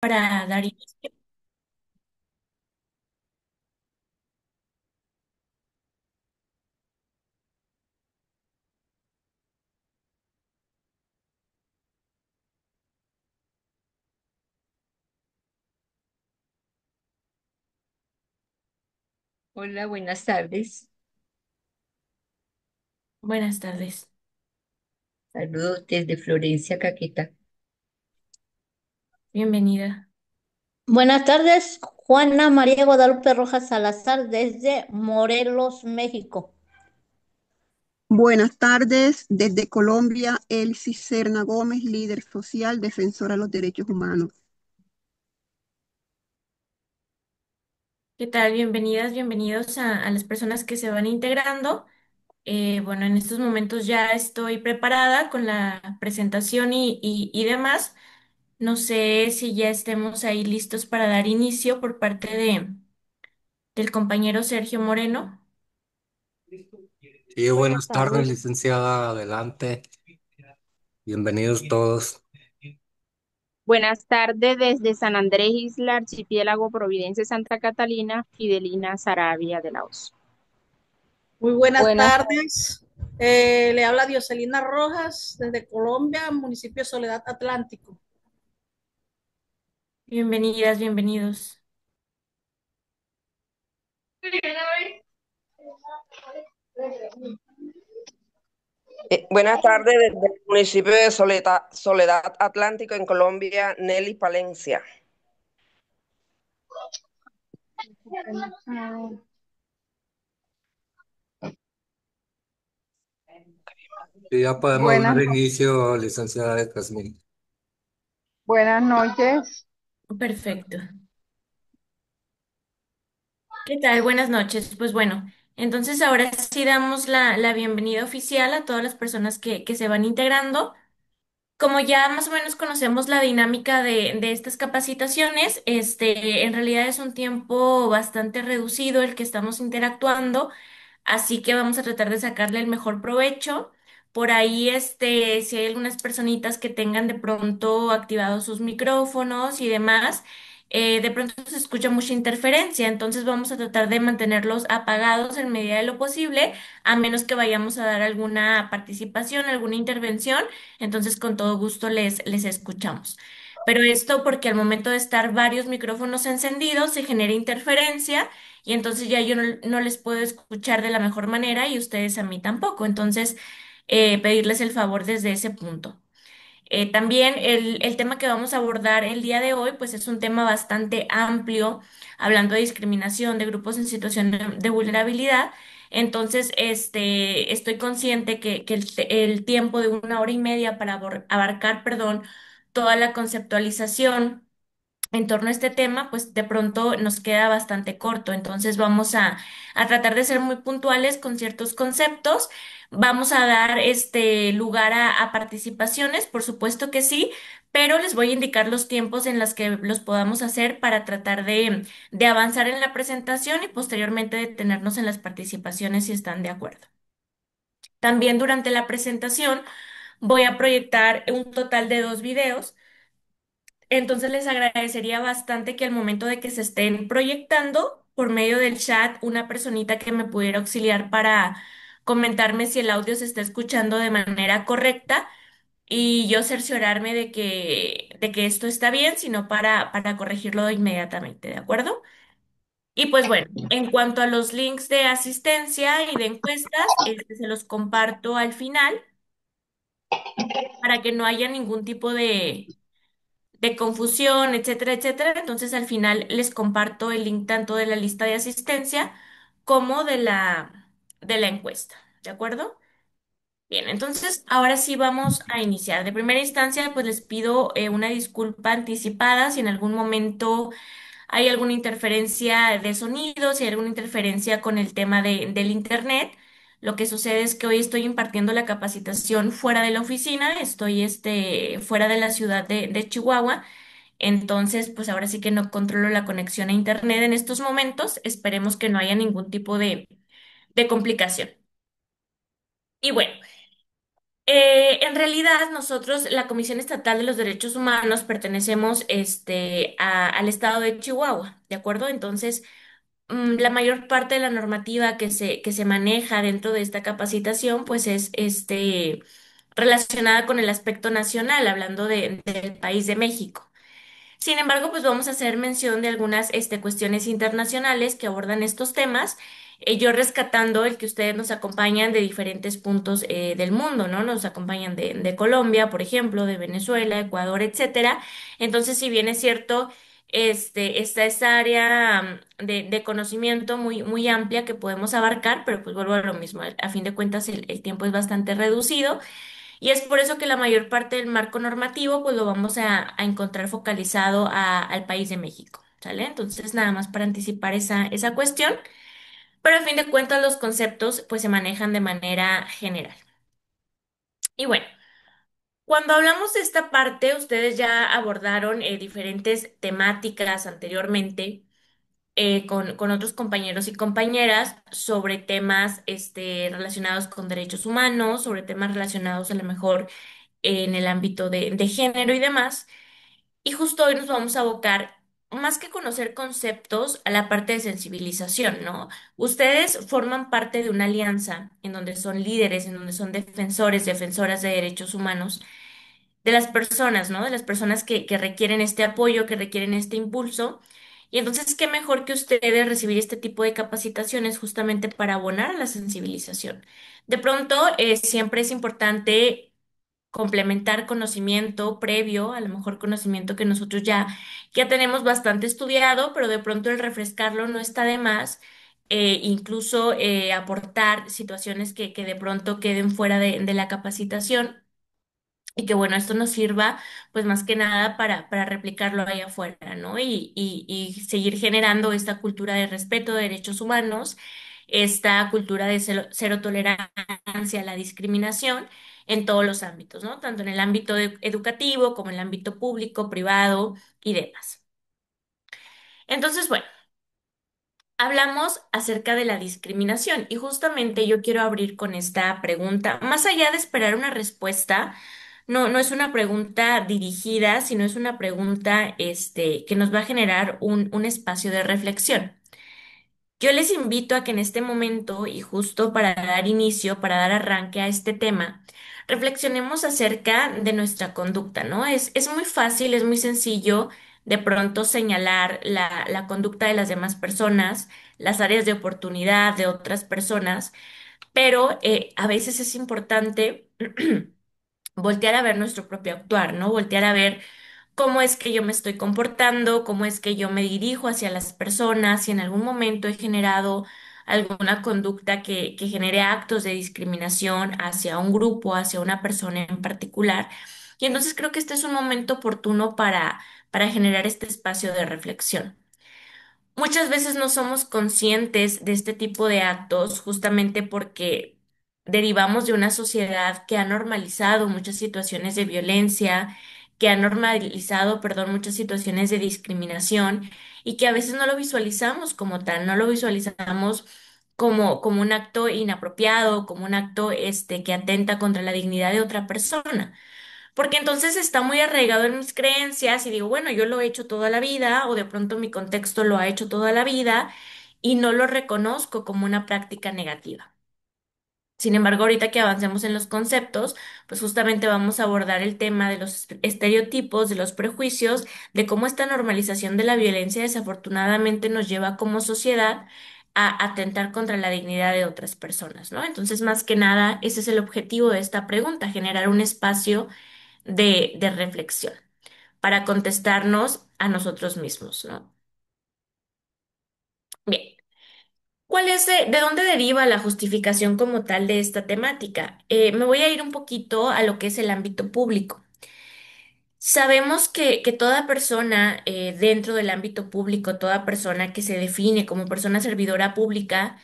para dar inicio. Hola, buenas tardes. Buenas tardes. Saludos desde Florencia, Caquetá. Bienvenida. Buenas tardes, Juana María Guadalupe Rojas Salazar desde Morelos, México. Buenas tardes, desde Colombia, Elsie Serna Gómez, líder social, defensora de los derechos humanos. ¿Qué tal? Bienvenidas, bienvenidos a las personas que se van integrando. Bueno, en estos momentos ya estoy preparada con la presentación y demás. No sé si ya estemos ahí listos para dar inicio por parte del compañero Sergio Moreno. Sí, Buenas buenas tardes, tardes. licenciada. Adelante. Bienvenidos todos. Buenas tardes desde San Andrés Isla, Archipiélago Providencia Santa Catalina, Fidelina Saravia de Laos. Muy buenas Buenas, tardes. Le habla Dioselina Rojas desde Colombia, municipio de Soledad Atlántico. Bienvenidas, bienvenidos. Buenas tardes desde el municipio de Soledad Atlántico en Colombia, Nelly Palencia. Sí, ya podemos buenas, dar inicio, licenciada de Jazmín. buenas noches. Perfecto. ¿Qué tal? Buenas noches. Pues bueno, entonces ahora sí damos la bienvenida oficial a todas las personas que se van integrando. Como ya más o menos conocemos la dinámica de estas capacitaciones, en realidad es un tiempo bastante reducido el que estamos interactuando, así que vamos a tratar de sacarle el mejor provecho. Por ahí, si hay algunas personitas que tengan de pronto activados sus micrófonos y demás, de pronto se escucha mucha interferencia, entonces vamos a tratar de mantenerlos apagados en medida de lo posible, a menos que vayamos a dar alguna participación, alguna intervención. Entonces, con todo gusto les escuchamos. Pero esto porque al momento de estar varios micrófonos encendidos se genera interferencia y entonces ya yo no les puedo escuchar de la mejor manera y ustedes a mí tampoco. Entonces, pedirles el favor desde ese punto. También el tema que vamos a abordar el día de hoy, pues es un tema bastante amplio, hablando de discriminación de grupos en situación de vulnerabilidad. Entonces, estoy consciente que el tiempo de 1 hora y media para abarcar, perdón, toda la conceptualización en torno a este tema, pues de pronto nos queda bastante corto. Entonces vamos a tratar de ser muy puntuales con ciertos conceptos. Vamos a dar este lugar a participaciones, por supuesto que sí, pero les voy a indicar los tiempos en los que los podamos hacer para tratar de avanzar en la presentación y posteriormente detenernos en las participaciones si están de acuerdo. También durante la presentación voy a proyectar un total de 2 videos. Entonces les agradecería bastante que al momento de que se estén proyectando por medio del chat, una personita que me pudiera auxiliar para comentarme si el audio se está escuchando de manera correcta y yo cerciorarme de que esto está bien, sino para corregirlo inmediatamente, ¿de acuerdo? Y pues bueno, en cuanto a los links de asistencia y de encuestas, se los comparto al final para que no haya ningún tipo de confusión, etcétera, etcétera. Entonces al final les comparto el link tanto de la lista de asistencia como de la encuesta. ¿De acuerdo? Bien, entonces ahora sí vamos a iniciar. De primera instancia, pues les pido una disculpa anticipada si en algún momento hay alguna interferencia de sonido, si hay alguna interferencia con el tema del internet. Lo que sucede es que hoy estoy impartiendo la capacitación fuera de la oficina, estoy fuera de la ciudad de Chihuahua. Entonces, pues ahora sí que no controlo la conexión a internet en estos momentos. Esperemos que no haya ningún tipo de complicación. Y bueno. En realidad, nosotros, la Comisión Estatal de los Derechos Humanos, pertenecemos al estado de Chihuahua, ¿de acuerdo? Entonces, la mayor parte de la normativa que se maneja dentro de esta capacitación, pues es relacionada con el aspecto nacional, hablando del país de México. Sin embargo, pues vamos a hacer mención de algunas cuestiones internacionales que abordan estos temas, yo rescatando el que ustedes nos acompañan de diferentes puntos del mundo, ¿no? Nos acompañan de Colombia, por ejemplo, de Venezuela, Ecuador, etcétera. Entonces, si bien es cierto, esta es área de conocimiento muy, muy amplia que podemos abarcar, pero pues vuelvo a lo mismo, a fin de cuentas el tiempo es bastante reducido. Y es por eso que la mayor parte del marco normativo pues lo vamos a encontrar focalizado al país de México, ¿sale? Entonces nada más para anticipar esa cuestión, pero a fin de cuentas los conceptos pues se manejan de manera general. Y bueno, cuando hablamos de esta parte, ustedes ya abordaron diferentes temáticas anteriormente con otros compañeros y compañeras sobre temas relacionados con derechos humanos, sobre temas relacionados a lo mejor en el ámbito de género y demás. Y justo hoy nos vamos a abocar, más que conocer conceptos, a la parte de sensibilización, ¿no? Ustedes forman parte de una alianza en donde son líderes, en donde son defensores, defensoras de derechos humanos, de las personas, ¿no? De las personas que requieren este apoyo, que requieren este impulso. Y entonces, ¿qué mejor que ustedes recibir este tipo de capacitaciones justamente para abonar a la sensibilización? De pronto, siempre es importante complementar conocimiento previo, a lo mejor conocimiento que nosotros ya tenemos bastante estudiado, pero de pronto el refrescarlo no está de más, incluso aportar situaciones que de pronto queden fuera de la capacitación. Y que bueno, esto nos sirva pues más que nada para replicarlo ahí afuera, ¿no? Y seguir generando esta cultura de respeto de derechos humanos, esta cultura de cero tolerancia a la discriminación en todos los ámbitos, ¿no? Tanto en el ámbito educativo como en el ámbito público, privado y demás. Entonces, bueno. Hablamos acerca de la discriminación y justamente yo quiero abrir con esta pregunta. Más allá de esperar una respuesta, no es una pregunta dirigida, sino es una pregunta que nos va a generar un espacio de reflexión. Yo les invito a que en este momento, y justo para dar inicio, para dar arranque a este tema, reflexionemos acerca de nuestra conducta, ¿no? Es muy fácil, es muy sencillo de pronto señalar la conducta de las demás personas, las áreas de oportunidad de otras personas, pero a veces es importante voltear a ver nuestro propio actuar, ¿no? Voltear a ver cómo es que yo me estoy comportando, cómo es que yo me dirijo hacia las personas, si en algún momento he generado alguna conducta que genere actos de discriminación hacia un grupo, hacia una persona en particular. Y entonces creo que este es un momento oportuno para generar este espacio de reflexión. Muchas veces no somos conscientes de este tipo de actos justamente porque derivamos de una sociedad que ha normalizado muchas situaciones de violencia, que ha normalizado, perdón, muchas situaciones de discriminación y que a veces no lo visualizamos como tal, no lo visualizamos como un acto inapropiado, como un acto que atenta contra la dignidad de otra persona. Porque entonces está muy arraigado en mis creencias y digo, bueno, yo lo he hecho toda la vida o de pronto mi contexto lo ha hecho toda la vida y no lo reconozco como una práctica negativa. Sin embargo, ahorita que avancemos en los conceptos, pues justamente vamos a abordar el tema de los estereotipos, de los prejuicios, de cómo esta normalización de la violencia desafortunadamente nos lleva como sociedad a atentar contra la dignidad de otras personas, ¿no? Entonces, más que nada, ese es el objetivo de esta pregunta, generar un espacio de reflexión para contestarnos a nosotros mismos, ¿no? Bien, ¿cuál es de dónde deriva la justificación como tal de esta temática? Me voy a ir un poquito a lo que es el ámbito público. Sabemos que toda persona dentro del ámbito público, toda persona que se define como persona servidora pública,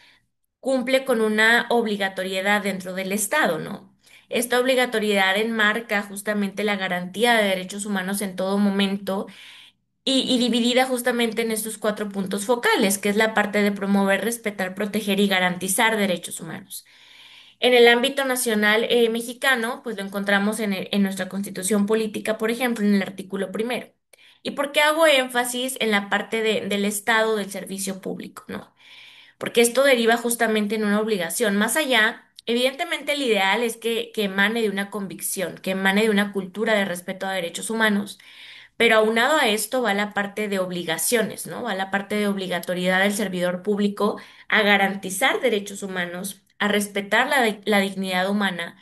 cumple con una obligatoriedad dentro del Estado, ¿no? Esta obligatoriedad enmarca justamente la garantía de derechos humanos en todo momento y dividida justamente en estos cuatro puntos focales, que es la parte de promover, respetar, proteger y garantizar derechos humanos. En el ámbito nacional mexicano, pues lo encontramos en nuestra Constitución política, por ejemplo, en el artículo primero. ¿Y por qué hago énfasis en la parte del Estado del servicio público, no? Porque esto deriva justamente en una obligación. Más allá, evidentemente el ideal es que emane de una convicción, que emane de una cultura de respeto a derechos humanos, pero aunado a esto va la parte de obligaciones, ¿no? Va la parte de obligatoriedad del servidor público a garantizar derechos humanos, a respetar la dignidad humana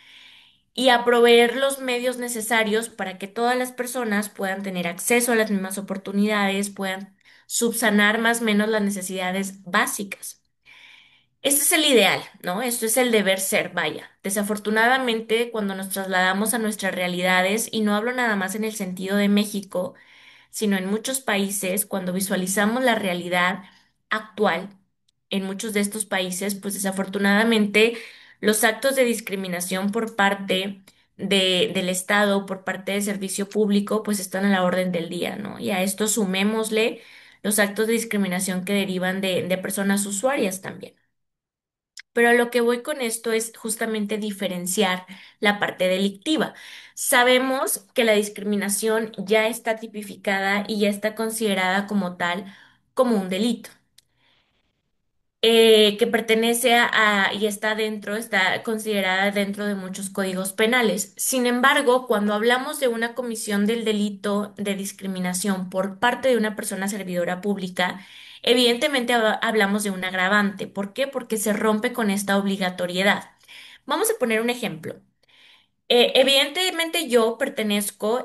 y a proveer los medios necesarios para que todas las personas puedan tener acceso a las mismas oportunidades, puedan subsanar más o menos las necesidades básicas. Este es el ideal, ¿no? Esto es el deber ser, vaya. Desafortunadamente, cuando nos trasladamos a nuestras realidades, y no hablo nada más en el sentido de México, sino en muchos países, cuando visualizamos la realidad actual en muchos de estos países, pues desafortunadamente los actos de discriminación por parte del Estado, por parte del servicio público, pues están a la orden del día, ¿no? Y a esto sumémosle los actos de discriminación que derivan de personas usuarias también. Pero a lo que voy con esto es justamente diferenciar la parte delictiva. Sabemos que la discriminación ya está tipificada y ya está considerada como tal, como un delito, que pertenece y está dentro, está considerada dentro de muchos códigos penales. Sin embargo, cuando hablamos de una comisión del delito de discriminación por parte de una persona servidora pública, evidentemente hablamos de un agravante. ¿Por qué? Porque se rompe con esta obligatoriedad. Vamos a poner un ejemplo. Evidentemente yo pertenezco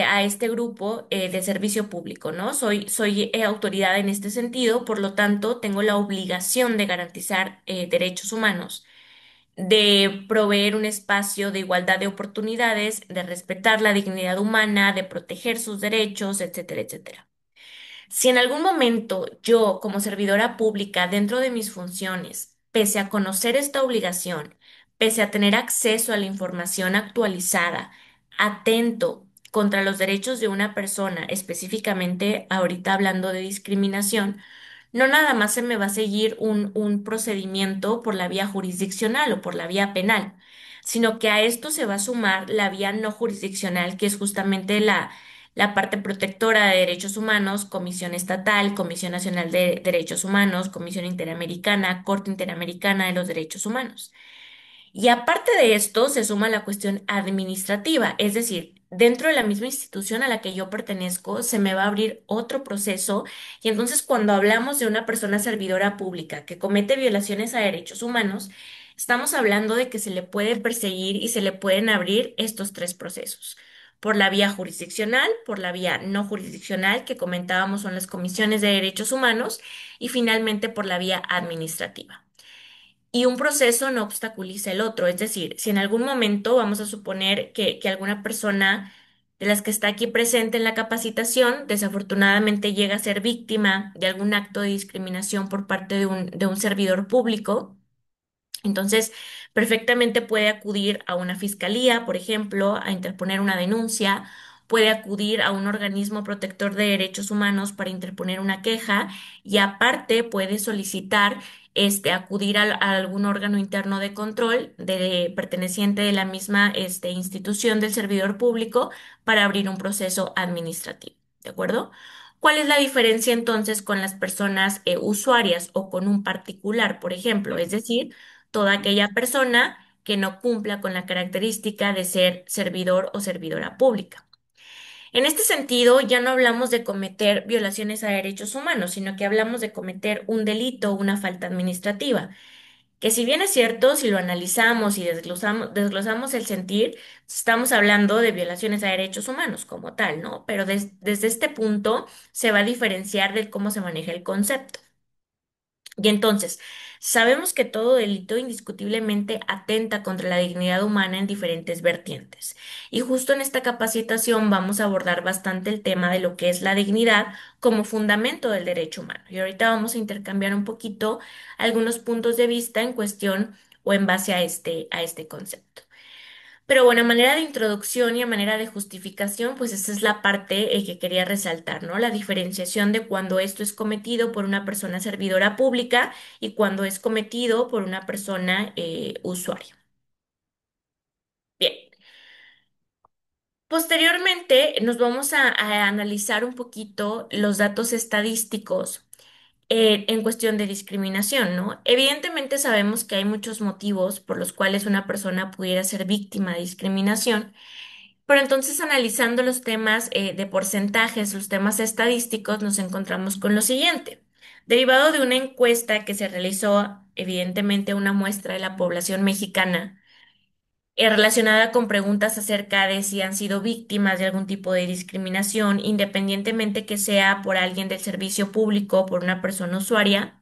a este grupo de servicio público, ¿no? Soy autoridad en este sentido, por lo tanto tengo la obligación de garantizar derechos humanos, de proveer un espacio de igualdad de oportunidades, de respetar la dignidad humana, de proteger sus derechos, etcétera, etcétera. Si en algún momento yo, como servidora pública, dentro de mis funciones, pese a conocer esta obligación, pese a tener acceso a la información actualizada, atento contra los derechos de una persona, específicamente ahorita hablando de discriminación, no nada más se me va a seguir un procedimiento por la vía jurisdiccional o por la vía penal, sino que a esto se va a sumar la vía no jurisdiccional, que es justamente la parte protectora de derechos humanos, Comisión Estatal, Comisión Nacional de Derechos Humanos, Comisión Interamericana, Corte Interamericana de los Derechos Humanos. Y aparte de esto, se suma la cuestión administrativa, es decir, dentro de la misma institución a la que yo pertenezco, se me va a abrir otro proceso y entonces cuando hablamos de una persona servidora pública que comete violaciones a derechos humanos, estamos hablando de que se le puede perseguir y se le pueden abrir estos tres procesos. Por la vía jurisdiccional, por la vía no jurisdiccional, que comentábamos son las comisiones de derechos humanos, y finalmente por la vía administrativa. Y un proceso no obstaculiza el otro. Es decir, si en algún momento vamos a suponer que alguna persona de las que está aquí presente en la capacitación desafortunadamente llega a ser víctima de algún acto de discriminación por parte de un servidor público, entonces, perfectamente puede acudir a una fiscalía, por ejemplo, a interponer una denuncia, puede acudir a un organismo protector de derechos humanos para interponer una queja y aparte puede solicitar acudir a algún órgano interno de control perteneciente de la misma institución del servidor público para abrir un proceso administrativo. ¿De acuerdo? ¿Cuál es la diferencia entonces con las personas usuarias o con un particular, por ejemplo? Es decir, toda aquella persona que no cumpla con la característica de ser servidor o servidora pública. En este sentido, ya no hablamos de cometer violaciones a derechos humanos, sino que hablamos de cometer un delito o una falta administrativa, que si bien es cierto, si lo analizamos y desglosamos el sentir, estamos hablando de violaciones a derechos humanos como tal, ¿no? Pero desde este punto se va a diferenciar de cómo se maneja el concepto. Y entonces, sabemos que todo delito indiscutiblemente atenta contra la dignidad humana en diferentes vertientes. Y justo en esta capacitación vamos a abordar bastante el tema de lo que es la dignidad como fundamento del derecho humano. Y ahorita vamos a intercambiar un poquito algunos puntos de vista en cuestión o en base a este concepto. Pero bueno, a manera de introducción y a manera de justificación, pues esa es la parte que quería resaltar, ¿no? La diferenciación de cuando esto es cometido por una persona servidora pública y cuando es cometido por una persona usuaria. Posteriormente, nos vamos a analizar un poquito los datos estadísticos en cuestión de discriminación, ¿no? Evidentemente sabemos que hay muchos motivos por los cuales una persona pudiera ser víctima de discriminación, pero entonces analizando los temas de porcentajes, los temas estadísticos, nos encontramos con lo siguiente. Derivado de una encuesta que se realizó, evidentemente, una muestra de la población mexicana, relacionada con preguntas acerca de si han sido víctimas de algún tipo de discriminación, independientemente que sea por alguien del servicio público o por una persona usuaria.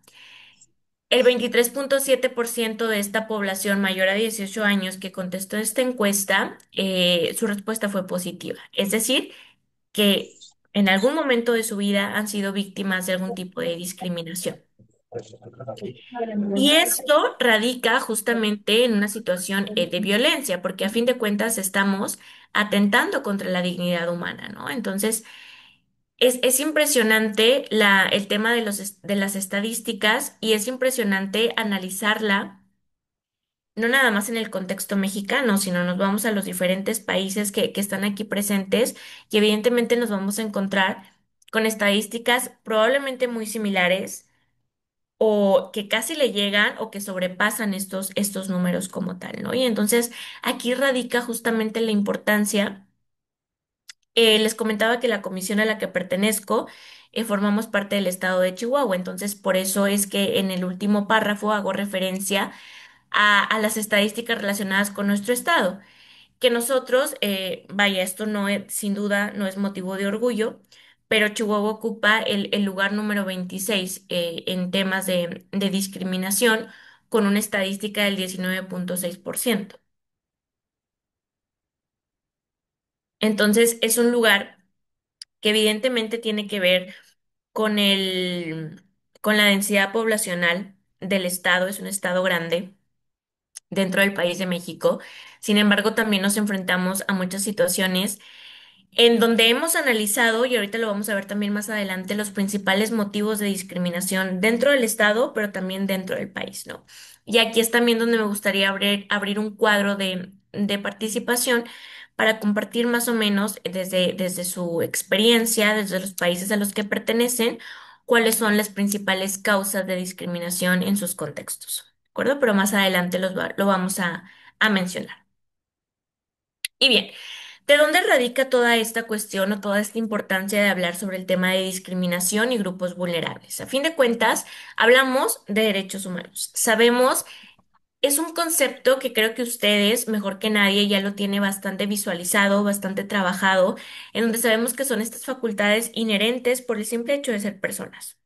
El 23.7% de esta población mayor a 18 años que contestó esta encuesta, su respuesta fue positiva. Es decir, que en algún momento de su vida han sido víctimas de algún tipo de discriminación. Y esto radica justamente en una situación de violencia, porque a fin de cuentas estamos atentando contra la dignidad humana, ¿no? Entonces, es impresionante el tema de de las estadísticas y es impresionante analizarla, no nada más en el contexto mexicano, sino nos vamos a los diferentes países que están aquí presentes y evidentemente nos vamos a encontrar con estadísticas probablemente muy similares o que casi le llegan o que sobrepasan estos números como tal, ¿no? Y entonces aquí radica justamente la importancia. Les comentaba que la comisión a la que pertenezco formamos parte del estado de Chihuahua, entonces por eso es que en el último párrafo hago referencia a las estadísticas relacionadas con nuestro estado, que nosotros, vaya, esto no es, sin duda no es motivo de orgullo, pero Chihuahua ocupa el lugar número 26 en temas de discriminación con una estadística del 19.6%. Entonces es un lugar que evidentemente tiene que ver con con la densidad poblacional del estado, es un estado grande dentro del país de México. Sin embargo, también nos enfrentamos a muchas situaciones en donde hemos analizado, y ahorita lo vamos a ver también más adelante, los principales motivos de discriminación dentro del estado, pero también dentro del país, ¿no? Y aquí es también donde me gustaría abrir un cuadro de participación para compartir más o menos desde su experiencia, desde los países a los que pertenecen, cuáles son las principales causas de discriminación en sus contextos, ¿de acuerdo? Pero más adelante lo vamos a mencionar. Y bien. ¿De dónde radica toda esta cuestión o toda esta importancia de hablar sobre el tema de discriminación y grupos vulnerables? A fin de cuentas, hablamos de derechos humanos. Sabemos, es un concepto que creo que ustedes, mejor que nadie, ya lo tiene bastante visualizado, bastante trabajado, en donde sabemos que son estas facultades inherentes por el simple hecho de ser personas.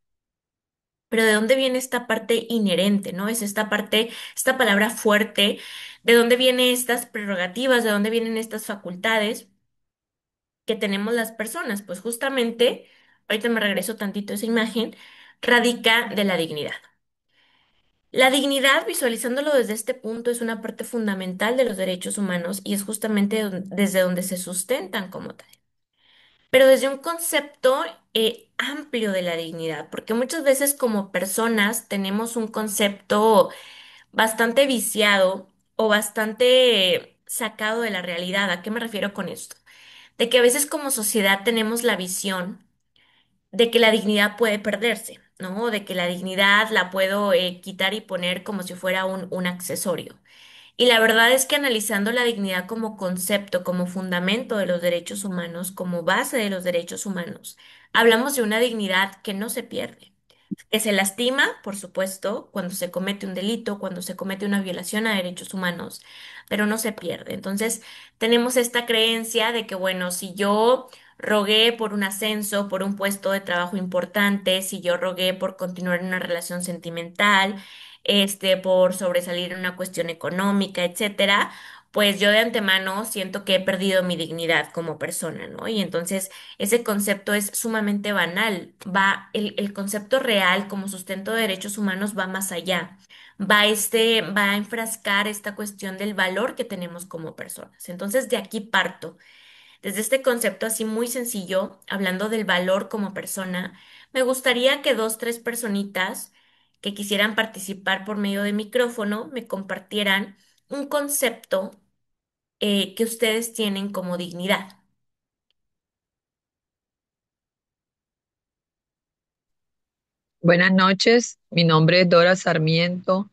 Pero ¿de dónde viene esta parte inherente, no? Es esta parte, esta palabra fuerte, ¿de dónde vienen estas prerrogativas? ¿De dónde vienen estas facultades que tenemos las personas? Pues justamente, ahorita me regreso tantito a esa imagen, radica de la dignidad. La dignidad, visualizándolo desde este punto, es una parte fundamental de los derechos humanos y es justamente desde donde se sustentan como tal. Pero desde un concepto amplio de la dignidad, porque muchas veces como personas tenemos un concepto bastante viciado o bastante sacado de la realidad. ¿A qué me refiero con esto? De que a veces como sociedad tenemos la visión de que la dignidad puede perderse, ¿no? De que la dignidad la puedo quitar y poner como si fuera un accesorio. Y la verdad es que analizando la dignidad como concepto, como fundamento de los derechos humanos, como base de los derechos humanos, hablamos de una dignidad que no se pierde, que se lastima, por supuesto, cuando se comete un delito, cuando se comete una violación a derechos humanos, pero no se pierde. Entonces, tenemos esta creencia de que, bueno, si yo rogué por un ascenso, por un puesto de trabajo importante, si yo rogué por continuar en una relación sentimental, por sobresalir en una cuestión económica, etcétera, pues yo de antemano siento que he perdido mi dignidad como persona, ¿no? Y entonces ese concepto es sumamente banal. El concepto real como sustento de derechos humanos va más allá. Va a enfrascar esta cuestión del valor que tenemos como personas. Entonces, de aquí parto. Desde este concepto así muy sencillo, hablando del valor como persona, me gustaría que dos, tres personitas que quisieran participar por medio de micrófono me compartieran un concepto que ustedes tienen como dignidad. Buenas noches, mi nombre es Dora Sarmiento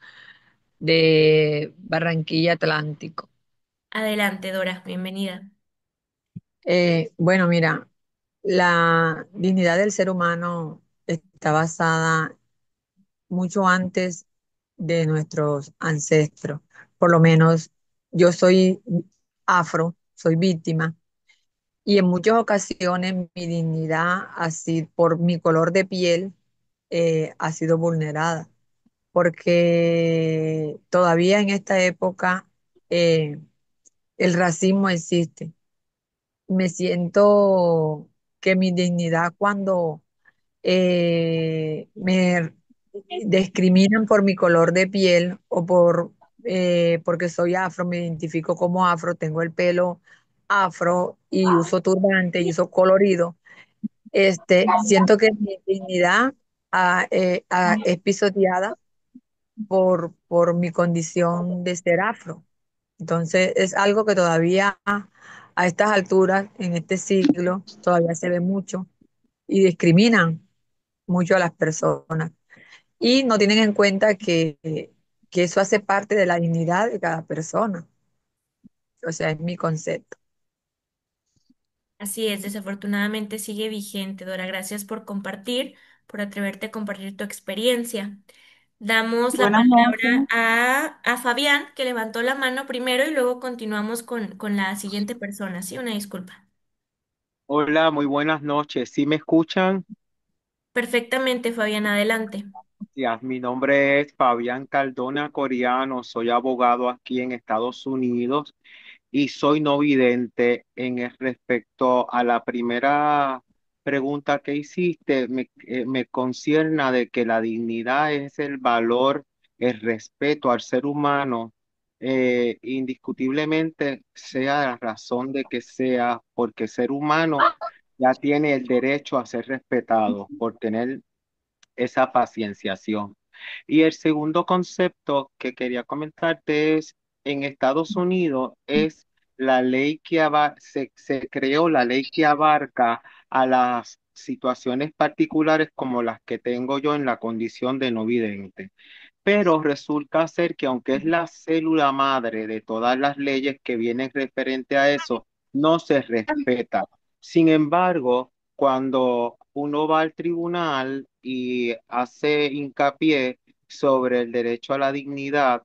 de Barranquilla Atlántico. Adelante, Dora, bienvenida. Bueno, mira, la dignidad del ser humano está basada mucho antes de nuestros ancestros. Por lo menos yo soy afro, soy víctima, y en muchas ocasiones mi dignidad, así por mi color de piel, ha sido vulnerada porque todavía en esta época eh, el racismo existe. Me siento que mi dignidad cuando me discriminan por mi color de piel o porque soy afro, me identifico como afro, tengo el pelo afro y uso turbante y uso colorido. Siento que mi dignidad es pisoteada por mi condición de ser afro. Entonces es algo que todavía a estas alturas, en este siglo, todavía se ve mucho y discriminan mucho a las personas. Y no tienen en cuenta que eso hace parte de la dignidad de cada persona. O sea, es mi concepto. Así es, desafortunadamente sigue vigente, Dora. Gracias por compartir, por atreverte a compartir tu experiencia. Damos la Buenas palabra noches. a Fabián, que levantó la mano primero y luego continuamos con la siguiente persona. Sí, una disculpa. Hola, muy buenas noches. ¿Sí me escuchan? Perfectamente, Fabián, adelante. Ya, mi nombre es Fabián Cardona Coriano, soy abogado aquí en Estados Unidos y soy no vidente. En el respecto a la primera pregunta que hiciste, me concierna de que la dignidad es el valor, el respeto al ser humano, indiscutiblemente sea la razón de que sea, porque ser humano ya tiene el derecho a ser respetado por tener esa pacienciación. Y el segundo concepto que quería comentarte es, en Estados Unidos es la ley se creó la ley que abarca a las situaciones particulares como las que tengo yo en la condición de no vidente. Pero resulta ser que aunque es la célula madre de todas las leyes que vienen referente a eso, no se respeta. Sin embargo, cuando uno va al tribunal y hace hincapié sobre el derecho a la dignidad,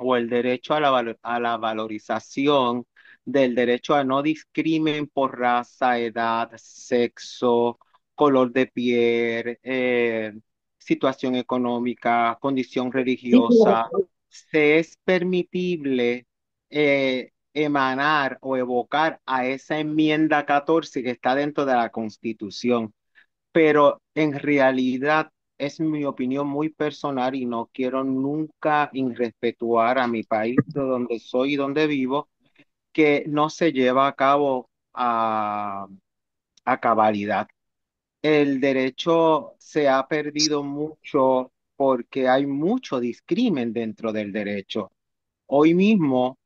o el derecho a a la valorización del derecho a no discrimen por raza, edad, sexo, color de piel, situación económica, condición religiosa, se es permitible emanar o evocar a esa enmienda 14 que está dentro de la Constitución, pero en realidad es mi opinión muy personal y no quiero nunca irrespetuar a mi país de donde soy y donde vivo, que no se lleva a cabo a cabalidad. El derecho se ha perdido mucho porque hay mucho discrimen dentro del derecho. Hoy mismo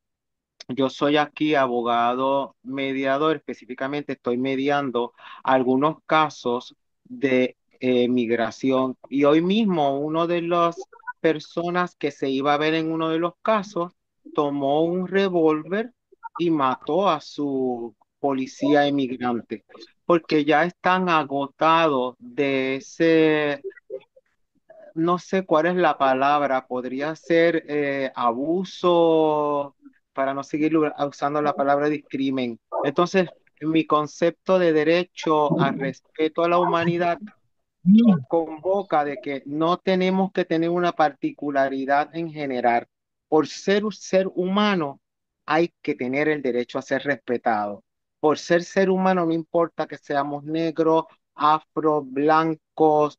yo soy aquí abogado mediador, específicamente estoy mediando algunos casos de migración y hoy mismo uno de las personas que se iba a ver en uno de los casos tomó un revólver y mató a su policía emigrante porque ya están agotados de ese, no sé cuál es la palabra, podría ser abuso, para no seguir usando la palabra discrimen. Entonces, mi concepto de derecho al respeto a la humanidad convoca de que no tenemos que tener una particularidad en general. Por ser un ser humano, hay que tener el derecho a ser respetado. Por ser humano, no importa que seamos negros, afro, blancos,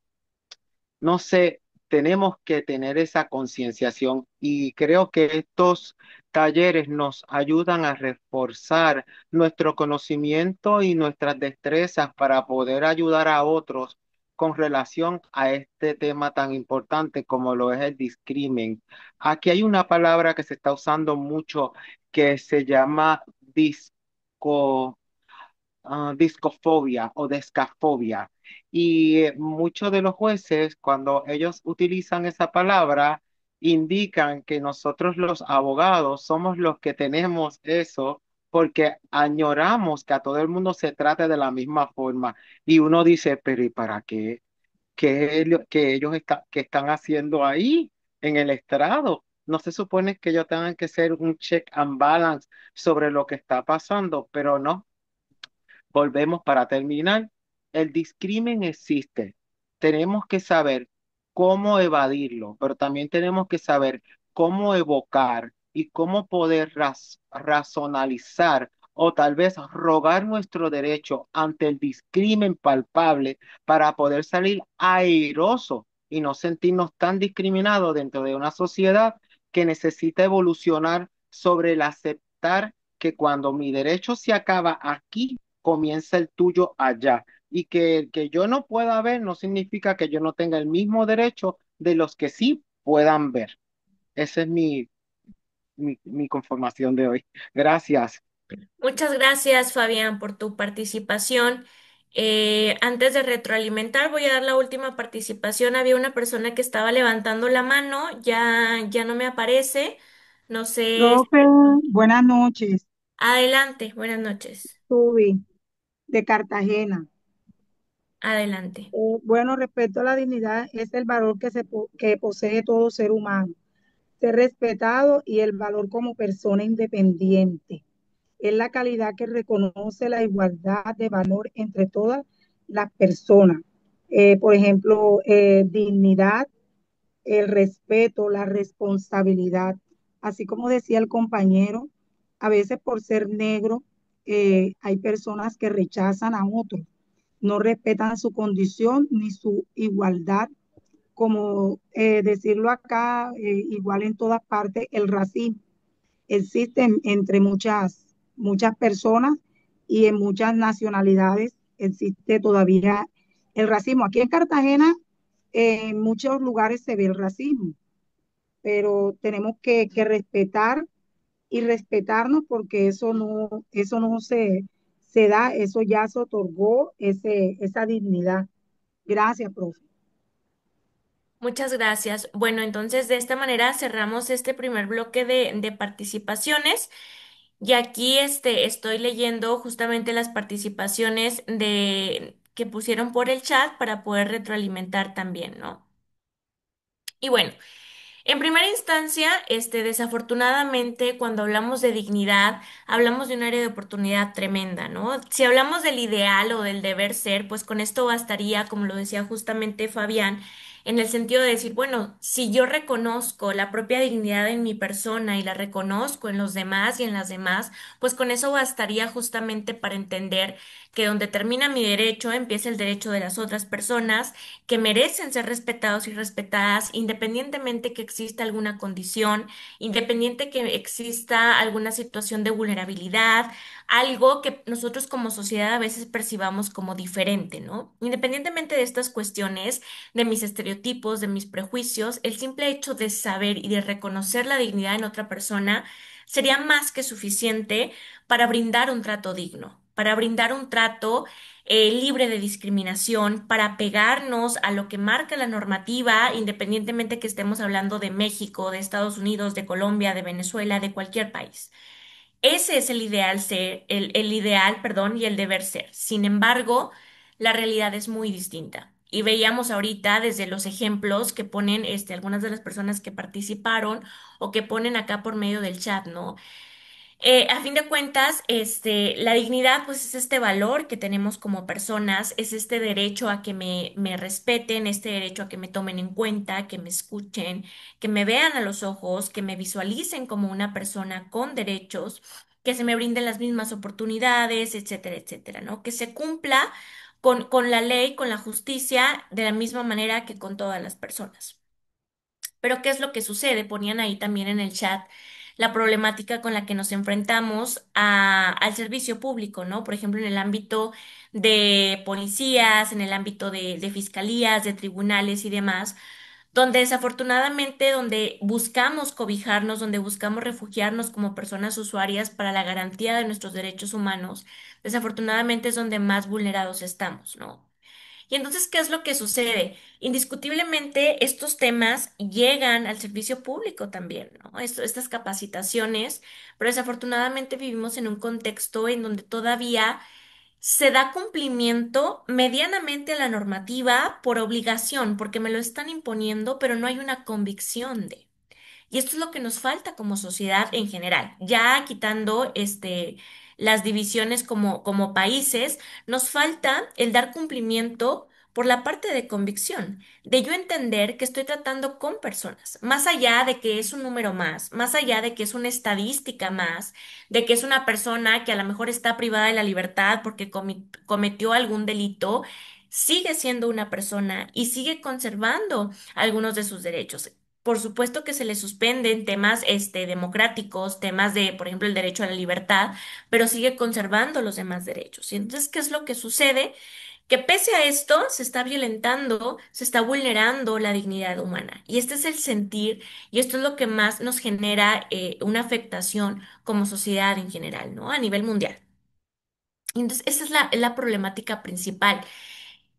no sé, tenemos que tener esa concienciación y creo que estos talleres nos ayudan a reforzar nuestro conocimiento y nuestras destrezas para poder ayudar a otros con relación a este tema tan importante como lo es el discrimen. Aquí hay una palabra que se está usando mucho que se llama disco. discofobia o descafobia. Y muchos de los jueces, cuando ellos utilizan esa palabra, indican que nosotros los abogados somos los que tenemos eso porque añoramos que a todo el mundo se trate de la misma forma. Y uno dice, pero ¿y para qué? ¿Qué ellos qué están haciendo ahí en el estrado? No se supone que ellos tengan que ser un check and balance sobre lo que está pasando, pero no. Volvemos para terminar. El discrimen existe. Tenemos que saber cómo evadirlo, pero también tenemos que saber cómo evocar y cómo poder razonalizar o tal vez rogar nuestro derecho ante el discrimen palpable para poder salir airoso y no sentirnos tan discriminados dentro de una sociedad que necesita evolucionar sobre el aceptar que cuando mi derecho se acaba aquí, comienza el tuyo allá. Y que el que yo no pueda ver no significa que yo no tenga el mismo derecho de los que sí puedan ver. Esa es mi conformación de hoy. Gracias. Muchas gracias, Fabián, por tu participación. Antes de retroalimentar, voy a dar la última participación. Había una persona que estaba levantando la mano, ya no me aparece. No sé. Profe, buenas noches. Adelante, buenas noches. Tubi, de Cartagena. Adelante. Bueno, respecto a la dignidad, es el valor que posee todo ser humano, ser respetado y el valor como persona independiente. Es la calidad que reconoce la igualdad de valor entre todas las personas. Por ejemplo, dignidad, el respeto, la responsabilidad. Así como decía el compañero, a veces por ser negro, hay personas que rechazan a otros, no respetan su condición ni su igualdad, como decirlo acá, igual en todas partes, el racismo existe entre muchas personas y en muchas nacionalidades existe todavía el racismo. Aquí en Cartagena, en muchos lugares se ve el racismo, pero tenemos que respetar y respetarnos porque eso no se da, eso ya se otorgó esa dignidad. Gracias, profe. Muchas gracias. Bueno, entonces de esta manera cerramos este primer bloque de participaciones. Y aquí estoy leyendo justamente las participaciones que pusieron por el chat para poder retroalimentar también, ¿no? Y bueno. En primera instancia, desafortunadamente, cuando hablamos de dignidad, hablamos de un área de oportunidad tremenda, ¿no? Si hablamos del ideal o del deber ser, pues con esto bastaría, como lo decía justamente Fabián, en el sentido de decir, bueno, si yo reconozco la propia dignidad en mi persona y la reconozco en los demás y en las demás, pues con eso bastaría justamente para entender que donde termina mi derecho, empieza el derecho de las otras personas que merecen ser respetados y respetadas, independientemente que exista alguna condición, independiente que exista alguna situación de vulnerabilidad, algo que nosotros como sociedad a veces percibamos como diferente, ¿no? Independientemente de estas cuestiones, de mis estereotipos, de mis prejuicios, el simple hecho de saber y de reconocer la dignidad en otra persona sería más que suficiente para brindar un trato digno, para brindar un trato libre de discriminación, para pegarnos a lo que marca la normativa, independientemente que estemos hablando de México, de Estados Unidos, de Colombia, de Venezuela, de cualquier país. Ese es el ideal ser, el ideal, perdón, y el deber ser. Sin embargo, la realidad es muy distinta. Y veíamos ahorita desde los ejemplos que ponen algunas de las personas que participaron o que ponen acá por medio del chat, ¿no? A fin de cuentas, la dignidad, pues es este valor que tenemos como personas, es este derecho a que me respeten, este derecho a que me tomen en cuenta, que me escuchen, que me vean a los ojos, que me visualicen como una persona con derechos, que se me brinden las mismas oportunidades, etcétera, etcétera, ¿no? Que se cumpla con la ley, con la justicia, de la misma manera que con todas las personas. Pero ¿qué es lo que sucede? Ponían ahí también en el chat la problemática con la que nos enfrentamos al servicio público, ¿no? Por ejemplo, en el ámbito de policías, en el ámbito de fiscalías, de tribunales y demás, donde desafortunadamente, donde buscamos cobijarnos, donde buscamos refugiarnos como personas usuarias para la garantía de nuestros derechos humanos, desafortunadamente es donde más vulnerados estamos, ¿no? Y entonces, ¿qué es lo que sucede? Indiscutiblemente, estos temas llegan al servicio público también, ¿no? Estas capacitaciones, pero desafortunadamente vivimos en un contexto en donde todavía se da cumplimiento medianamente a la normativa por obligación, porque me lo están imponiendo, pero no hay una convicción de. Y esto es lo que nos falta como sociedad en general. Ya quitando las divisiones como países, nos falta el dar cumplimiento por la parte de convicción, de yo entender que estoy tratando con personas, más allá de que es un número más allá de que es una estadística más, de que es una persona que a lo mejor está privada de la libertad porque cometió algún delito, sigue siendo una persona y sigue conservando algunos de sus derechos. Por supuesto que se le suspenden temas democráticos, temas de, por ejemplo, el derecho a la libertad, pero sigue conservando los demás derechos. Y entonces, ¿qué es lo que sucede? Que pese a esto, se está violentando, se está vulnerando la dignidad humana. Y este es el sentir, y esto es lo que más nos genera una afectación como sociedad en general, ¿no? A nivel mundial. Y entonces, esa es la problemática principal.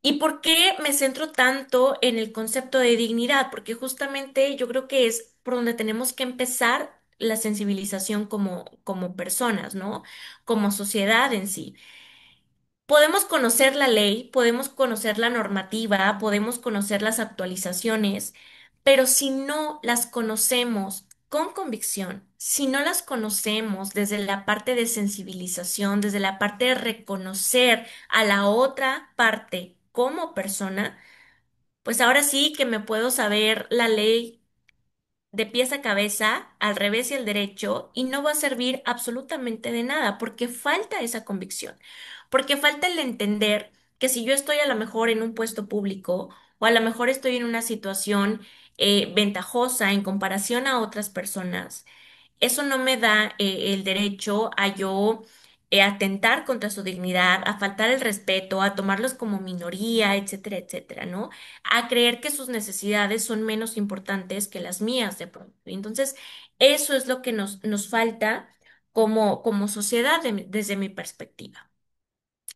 ¿Y por qué me centro tanto en el concepto de dignidad? Porque justamente yo creo que es por donde tenemos que empezar la sensibilización como personas, ¿no? Como sociedad en sí. Podemos conocer la ley, podemos conocer la normativa, podemos conocer las actualizaciones, pero si no las conocemos con convicción, si no las conocemos desde la parte de sensibilización, desde la parte de reconocer a la otra parte como persona, pues ahora sí que me puedo saber la ley de pies a cabeza, al revés y al derecho, y no va a servir absolutamente de nada, porque falta esa convicción, porque falta el entender que si yo estoy a lo mejor en un puesto público o a lo mejor estoy en una situación ventajosa en comparación a otras personas, eso no me da el derecho a yo atentar contra su dignidad, a faltar el respeto, a tomarlos como minoría, etcétera, etcétera, ¿no? A creer que sus necesidades son menos importantes que las mías de pronto. Entonces, eso es lo que nos falta como sociedad desde mi perspectiva,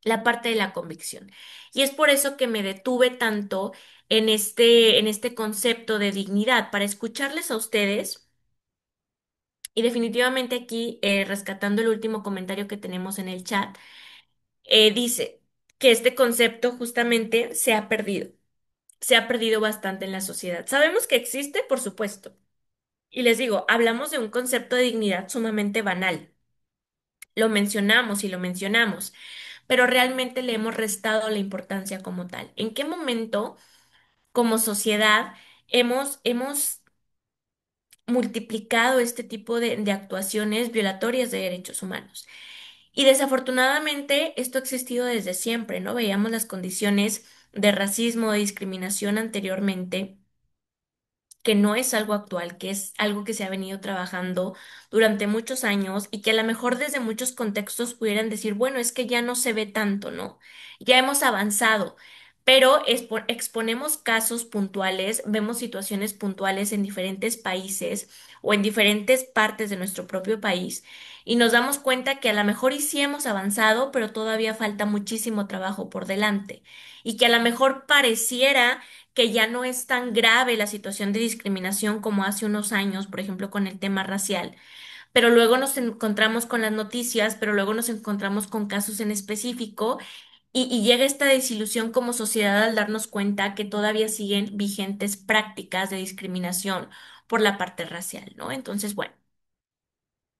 la parte de la convicción. Y es por eso que me detuve tanto en este concepto de dignidad, para escucharles a ustedes. Y definitivamente aquí, rescatando el último comentario que tenemos en el chat, dice que este concepto justamente se ha perdido bastante en la sociedad. Sabemos que existe, por supuesto. Y les digo, hablamos de un concepto de dignidad sumamente banal. Lo mencionamos y lo mencionamos, pero realmente le hemos restado la importancia como tal. ¿En qué momento, como sociedad, hemos multiplicado este tipo de actuaciones violatorias de derechos humanos? Y desafortunadamente esto ha existido desde siempre, ¿no? Veíamos las condiciones de racismo, de discriminación anteriormente, que no es algo actual, que es algo que se ha venido trabajando durante muchos años y que a lo mejor desde muchos contextos pudieran decir, bueno, es que ya no se ve tanto, ¿no? Ya hemos avanzado, pero exponemos casos puntuales, vemos situaciones puntuales en diferentes países o en diferentes partes de nuestro propio país y nos damos cuenta que a lo mejor y sí hemos avanzado, pero todavía falta muchísimo trabajo por delante y que a lo mejor pareciera que ya no es tan grave la situación de discriminación como hace unos años, por ejemplo, con el tema racial. Pero luego nos encontramos con las noticias, pero luego nos encontramos con casos en específico y llega esta desilusión como sociedad al darnos cuenta que todavía siguen vigentes prácticas de discriminación por la parte racial, ¿no? Entonces, bueno.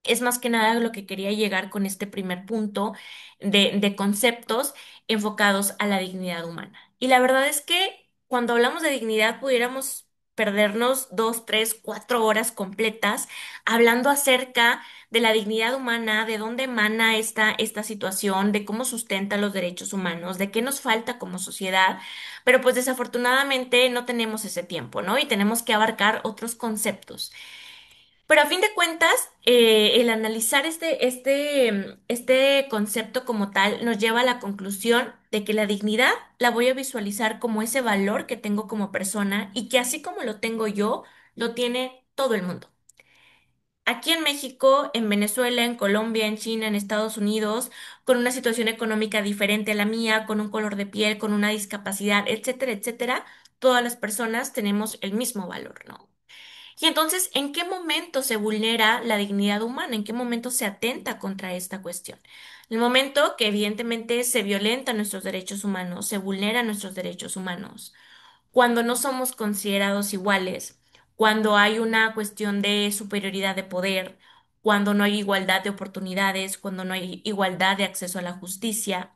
Es más que nada lo que quería llegar con este primer punto de conceptos enfocados a la dignidad humana. Y la verdad es que cuando hablamos de dignidad pudiéramos perdernos 2, 3, 4 horas completas hablando acerca de la dignidad humana, de dónde emana esta situación, de cómo sustenta los derechos humanos, de qué nos falta como sociedad, pero pues desafortunadamente no tenemos ese tiempo, ¿no? Y tenemos que abarcar otros conceptos. Pero a fin de cuentas, el analizar este concepto como tal nos lleva a la conclusión de que la dignidad la voy a visualizar como ese valor que tengo como persona y que así como lo tengo yo, lo tiene todo el mundo. Aquí en México, en Venezuela, en Colombia, en China, en Estados Unidos, con una situación económica diferente a la mía, con un color de piel, con una discapacidad, etcétera, etcétera, todas las personas tenemos el mismo valor, ¿no? Y entonces, ¿en qué momento se vulnera la dignidad humana? ¿En qué momento se atenta contra esta cuestión? El momento que evidentemente se violentan nuestros derechos humanos, se vulneran nuestros derechos humanos, cuando no somos considerados iguales, cuando hay una cuestión de superioridad de poder, cuando no hay igualdad de oportunidades, cuando no hay igualdad de acceso a la justicia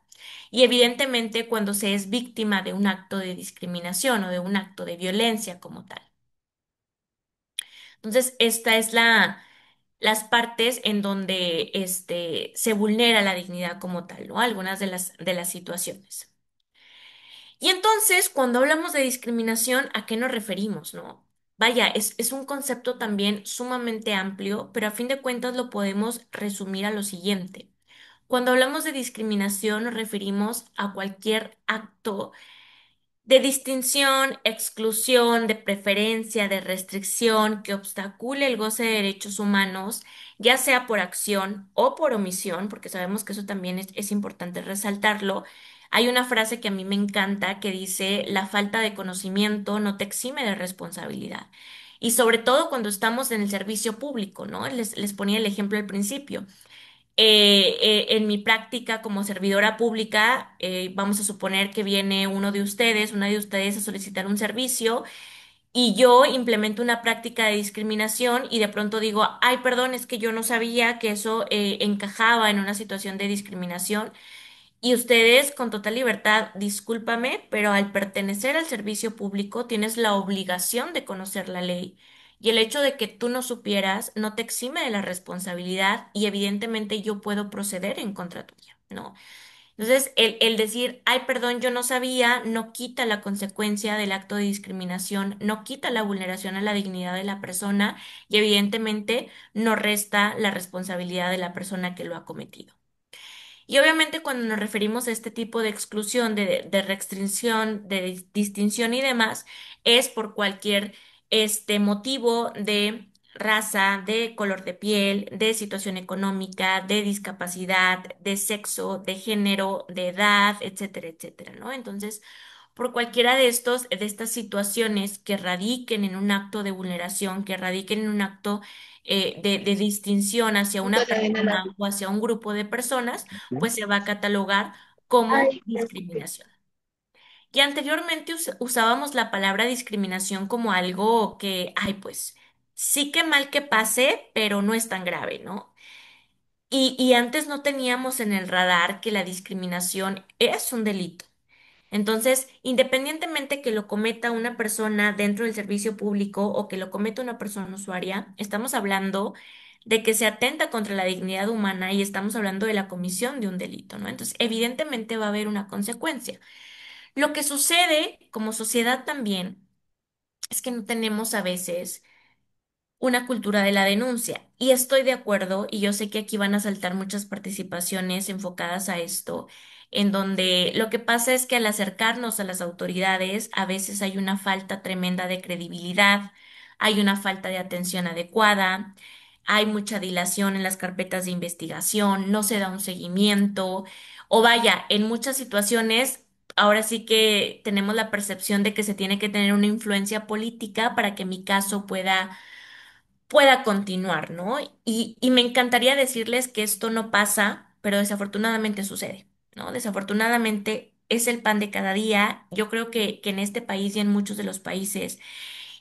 y evidentemente cuando se es víctima de un acto de discriminación o de un acto de violencia como tal. Entonces, esta es las partes en donde se vulnera la dignidad como tal, ¿no? Algunas de las situaciones. Y entonces, cuando hablamos de discriminación, ¿a qué nos referimos, no? Vaya, es un concepto también sumamente amplio, pero a fin de cuentas lo podemos resumir a lo siguiente. Cuando hablamos de discriminación, nos referimos a cualquier acto de distinción, exclusión, de preferencia, de restricción que obstacule el goce de derechos humanos, ya sea por acción o por omisión, porque sabemos que eso también es importante resaltarlo. Hay una frase que a mí me encanta que dice, la falta de conocimiento no te exime de responsabilidad. Y sobre todo cuando estamos en el servicio público, ¿no? Les ponía el ejemplo al principio en mi práctica como servidora pública, vamos a suponer que viene una de ustedes a solicitar un servicio y yo implemento una práctica de discriminación y de pronto digo, ay, perdón, es que yo no sabía que eso encajaba en una situación de discriminación. Y ustedes, con total libertad, discúlpame, pero al pertenecer al servicio público tienes la obligación de conocer la ley. Y el hecho de que tú no supieras no te exime de la responsabilidad y evidentemente yo puedo proceder en contra tuya, ¿no? Entonces, el decir, ay, perdón, yo no sabía, no quita la consecuencia del acto de discriminación, no quita la vulneración a la dignidad de la persona y evidentemente no resta la responsabilidad de la persona que lo ha cometido. Y obviamente cuando nos referimos a este tipo de exclusión, de restricción, de distinción y demás, es por cualquier motivo de raza, de color de piel, de situación económica, de discapacidad, de sexo, de género, de edad, etcétera, etcétera, ¿no? Entonces, por cualquiera de estas situaciones que radiquen en un acto de vulneración, que radiquen en un acto de distinción hacia una persona o hacia un grupo de personas, pues se va a catalogar como discriminación. Y anteriormente usábamos la palabra discriminación como algo que, ay, pues sí que mal que pase, pero no es tan grave, ¿no? Y antes no teníamos en el radar que la discriminación es un delito. Entonces, independientemente que lo cometa una persona dentro del servicio público o que lo cometa una persona usuaria, estamos hablando de que se atenta contra la dignidad humana y estamos hablando de la comisión de un delito, ¿no? Entonces, evidentemente va a haber una consecuencia. Lo que sucede como sociedad también es que no tenemos a veces una cultura de la denuncia. Y estoy de acuerdo, y yo sé que aquí van a saltar muchas participaciones enfocadas a esto, en donde lo que pasa es que al acercarnos a las autoridades, a veces hay una falta tremenda de credibilidad, hay una falta de atención adecuada, hay mucha dilación en las carpetas de investigación, no se da un seguimiento, o vaya, en muchas situaciones. Ahora sí que tenemos la percepción de que se tiene que tener una influencia política para que mi caso pueda continuar, ¿no? Y me encantaría decirles que esto no pasa, pero desafortunadamente sucede, ¿no? Desafortunadamente es el pan de cada día. Yo creo que en este país y en muchos de los países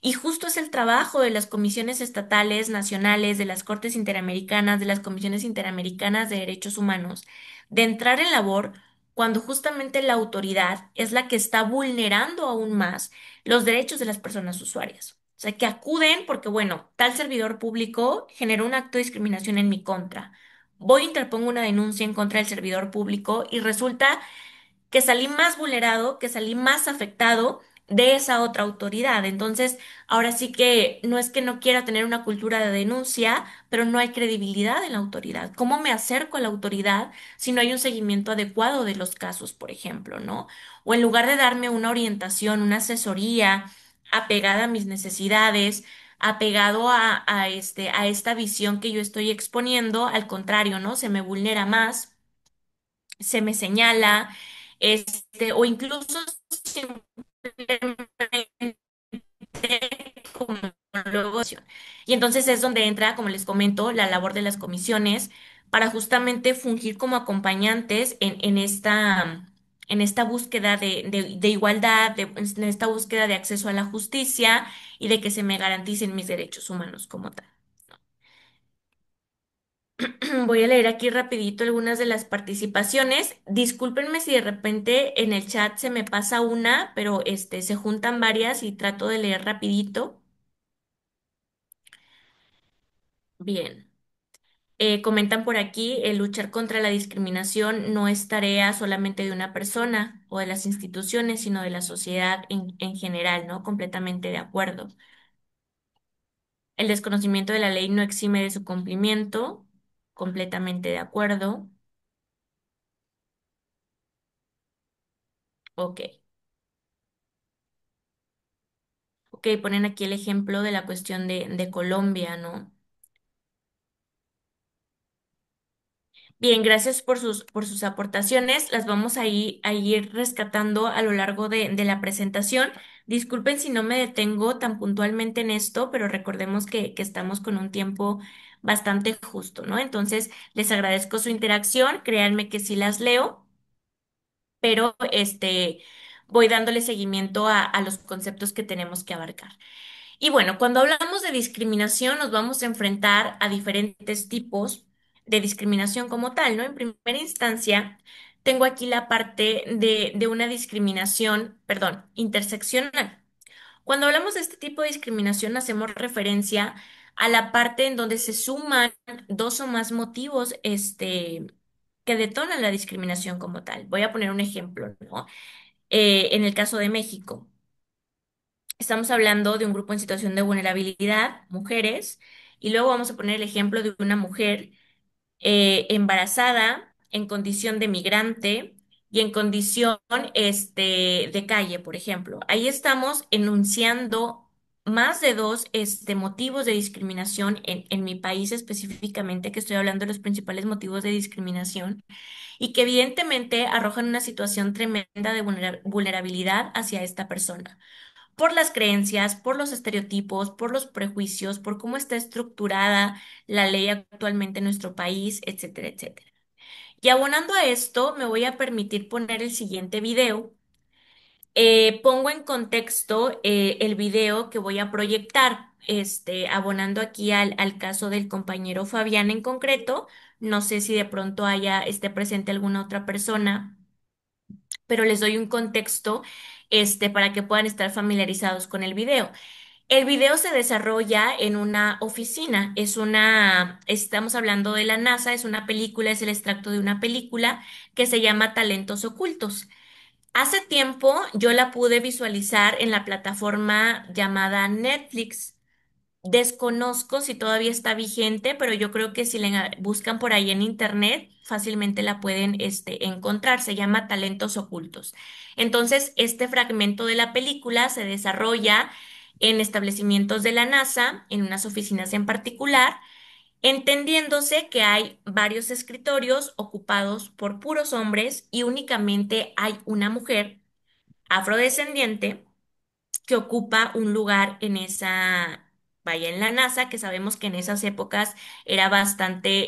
y justo es el trabajo de las comisiones estatales, nacionales, de las Cortes Interamericanas, de las Comisiones Interamericanas de Derechos Humanos, de entrar en labor cuando justamente la autoridad es la que está vulnerando aún más los derechos de las personas usuarias. O sea, que acuden porque, bueno, tal servidor público generó un acto de discriminación en mi contra. Voy e interpongo una denuncia en contra del servidor público y resulta que salí más vulnerado, que salí más afectado de esa otra autoridad. Entonces, ahora sí que no es que no quiera tener una cultura de denuncia, pero no hay credibilidad en la autoridad. ¿Cómo me acerco a la autoridad si no hay un seguimiento adecuado de los casos, por ejemplo, ¿no? O en lugar de darme una orientación, una asesoría apegada a mis necesidades, apegado a esta visión que yo estoy exponiendo, al contrario, ¿no? Se me vulnera más, se me señala, o incluso simplemente como luego. Y entonces es donde entra, como les comento, la labor de las comisiones para justamente fungir como acompañantes en esta búsqueda de igualdad, en esta búsqueda de acceso a la justicia y de que se me garanticen mis derechos humanos como tal. Voy a leer aquí rapidito algunas de las participaciones. Discúlpenme si de repente en el chat se me pasa una, pero se juntan varias y trato de leer rapidito. Bien. Comentan por aquí, el luchar contra la discriminación no es tarea solamente de una persona o de las instituciones, sino de la sociedad en general, ¿no? Completamente de acuerdo. El desconocimiento de la ley no exime de su cumplimiento, completamente de acuerdo. Ok. Ok, ponen aquí el ejemplo de la cuestión de Colombia, ¿no? Bien, gracias por sus aportaciones. Las vamos a ir rescatando a lo largo de la presentación. Disculpen si no me detengo tan puntualmente en esto, pero recordemos que estamos con un tiempo bastante justo, ¿no? Entonces, les agradezco su interacción. Créanme que sí las leo, pero voy dándole seguimiento a los conceptos que tenemos que abarcar. Y bueno, cuando hablamos de discriminación, nos vamos a enfrentar a diferentes tipos de discriminación como tal, ¿no? En primera instancia, tengo aquí la parte de una discriminación, perdón, interseccional. Cuando hablamos de este tipo de discriminación, hacemos referencia a la parte en donde se suman dos o más motivos, que detonan la discriminación como tal. Voy a poner un ejemplo, ¿no? En el caso de México. Estamos hablando de un grupo en situación de vulnerabilidad, mujeres, y luego vamos a poner el ejemplo de una mujer embarazada en condición de migrante y en condición de calle, por ejemplo. Ahí estamos enunciando más de dos motivos de discriminación en mi país específicamente, que estoy hablando de los principales motivos de discriminación y que evidentemente arrojan una situación tremenda de vulnerabilidad hacia esta persona por las creencias, por los estereotipos, por los prejuicios, por cómo está estructurada la ley actualmente en nuestro país, etcétera, etcétera. Y abonando a esto, me voy a permitir poner el siguiente video. Pongo en contexto el video que voy a proyectar, abonando aquí al caso del compañero Fabián en concreto. No sé si de pronto esté presente alguna otra persona, pero les doy un contexto, para que puedan estar familiarizados con el video. El video se desarrolla en una oficina, estamos hablando de la NASA, es una película, es el extracto de una película que se llama Talentos Ocultos. Hace tiempo yo la pude visualizar en la plataforma llamada Netflix. Desconozco si todavía está vigente, pero yo creo que si la buscan por ahí en internet, fácilmente la pueden, encontrar. Se llama Talentos Ocultos. Entonces, este fragmento de la película se desarrolla en establecimientos de la NASA, en unas oficinas en particular, entendiéndose que hay varios escritorios ocupados por puros hombres y únicamente hay una mujer afrodescendiente que ocupa un lugar vaya, en la NASA, que sabemos que en esas épocas era bastante,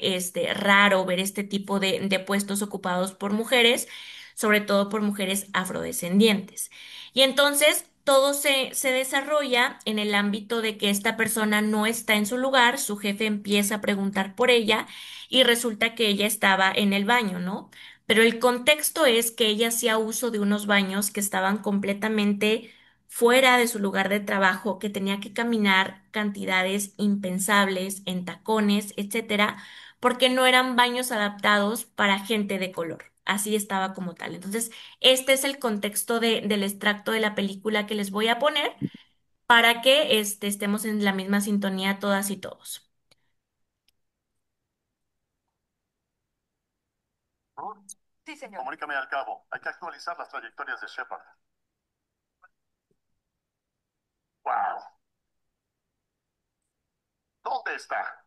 raro ver este tipo de puestos ocupados por mujeres, sobre todo por mujeres afrodescendientes. Y entonces todo se desarrolla en el ámbito de que esta persona no está en su lugar, su jefe empieza a preguntar por ella y resulta que ella estaba en el baño, ¿no? Pero el contexto es que ella hacía uso de unos baños que estaban completamente fuera de su lugar de trabajo, que tenía que caminar cantidades impensables en tacones, etcétera, porque no eran baños adaptados para gente de color. así estaba como tal. Entonces, este es el contexto del extracto de la película que les voy a poner para que estemos en la misma sintonía todas y todos. Sí, señor. Comunícame al cabo. Hay que actualizar las trayectorias de Shepard. Wow. ¿Dónde está?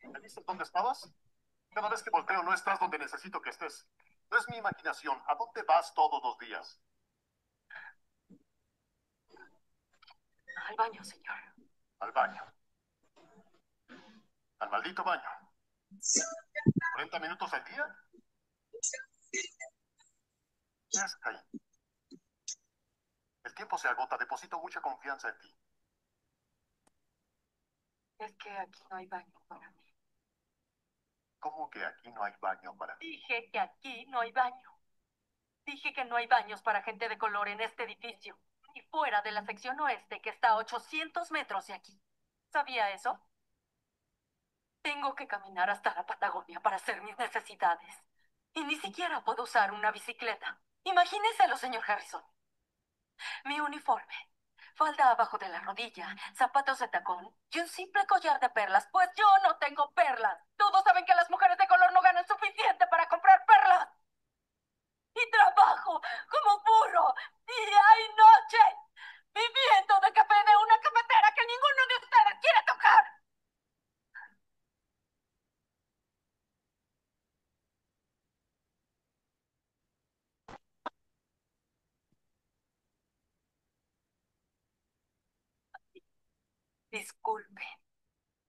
¿Me dices dónde estabas? Cada vez que volteo no estás donde necesito que estés. No es mi imaginación. ¿A dónde vas todos los días? Al baño, señor. Al baño. Al maldito baño. ¿40 minutos al día? ¿Qué haces ahí? El tiempo se agota. Deposito mucha confianza en ti. Es que aquí no hay baño para mí. ¿Cómo que aquí no hay baño para ti? Dije que aquí no hay baño. Dije que no hay baños para gente de color en este edificio, ni fuera de la sección oeste, que está a 800 metros de aquí. ¿Sabía eso? Tengo que caminar hasta la Patagonia para hacer mis necesidades. Y ni siquiera puedo usar una bicicleta. Imagínenselo, señor Harrison. Mi uniforme, falda abajo de la rodilla, zapatos de tacón y un simple collar de perlas, pues yo no tengo perlas. Todos saben que las mujeres de color no ganan suficiente para comprar perlas. Y trabajo como burro día y noche, viviendo de café de una cafetera que ninguno de ustedes quiere tocar. Disculpen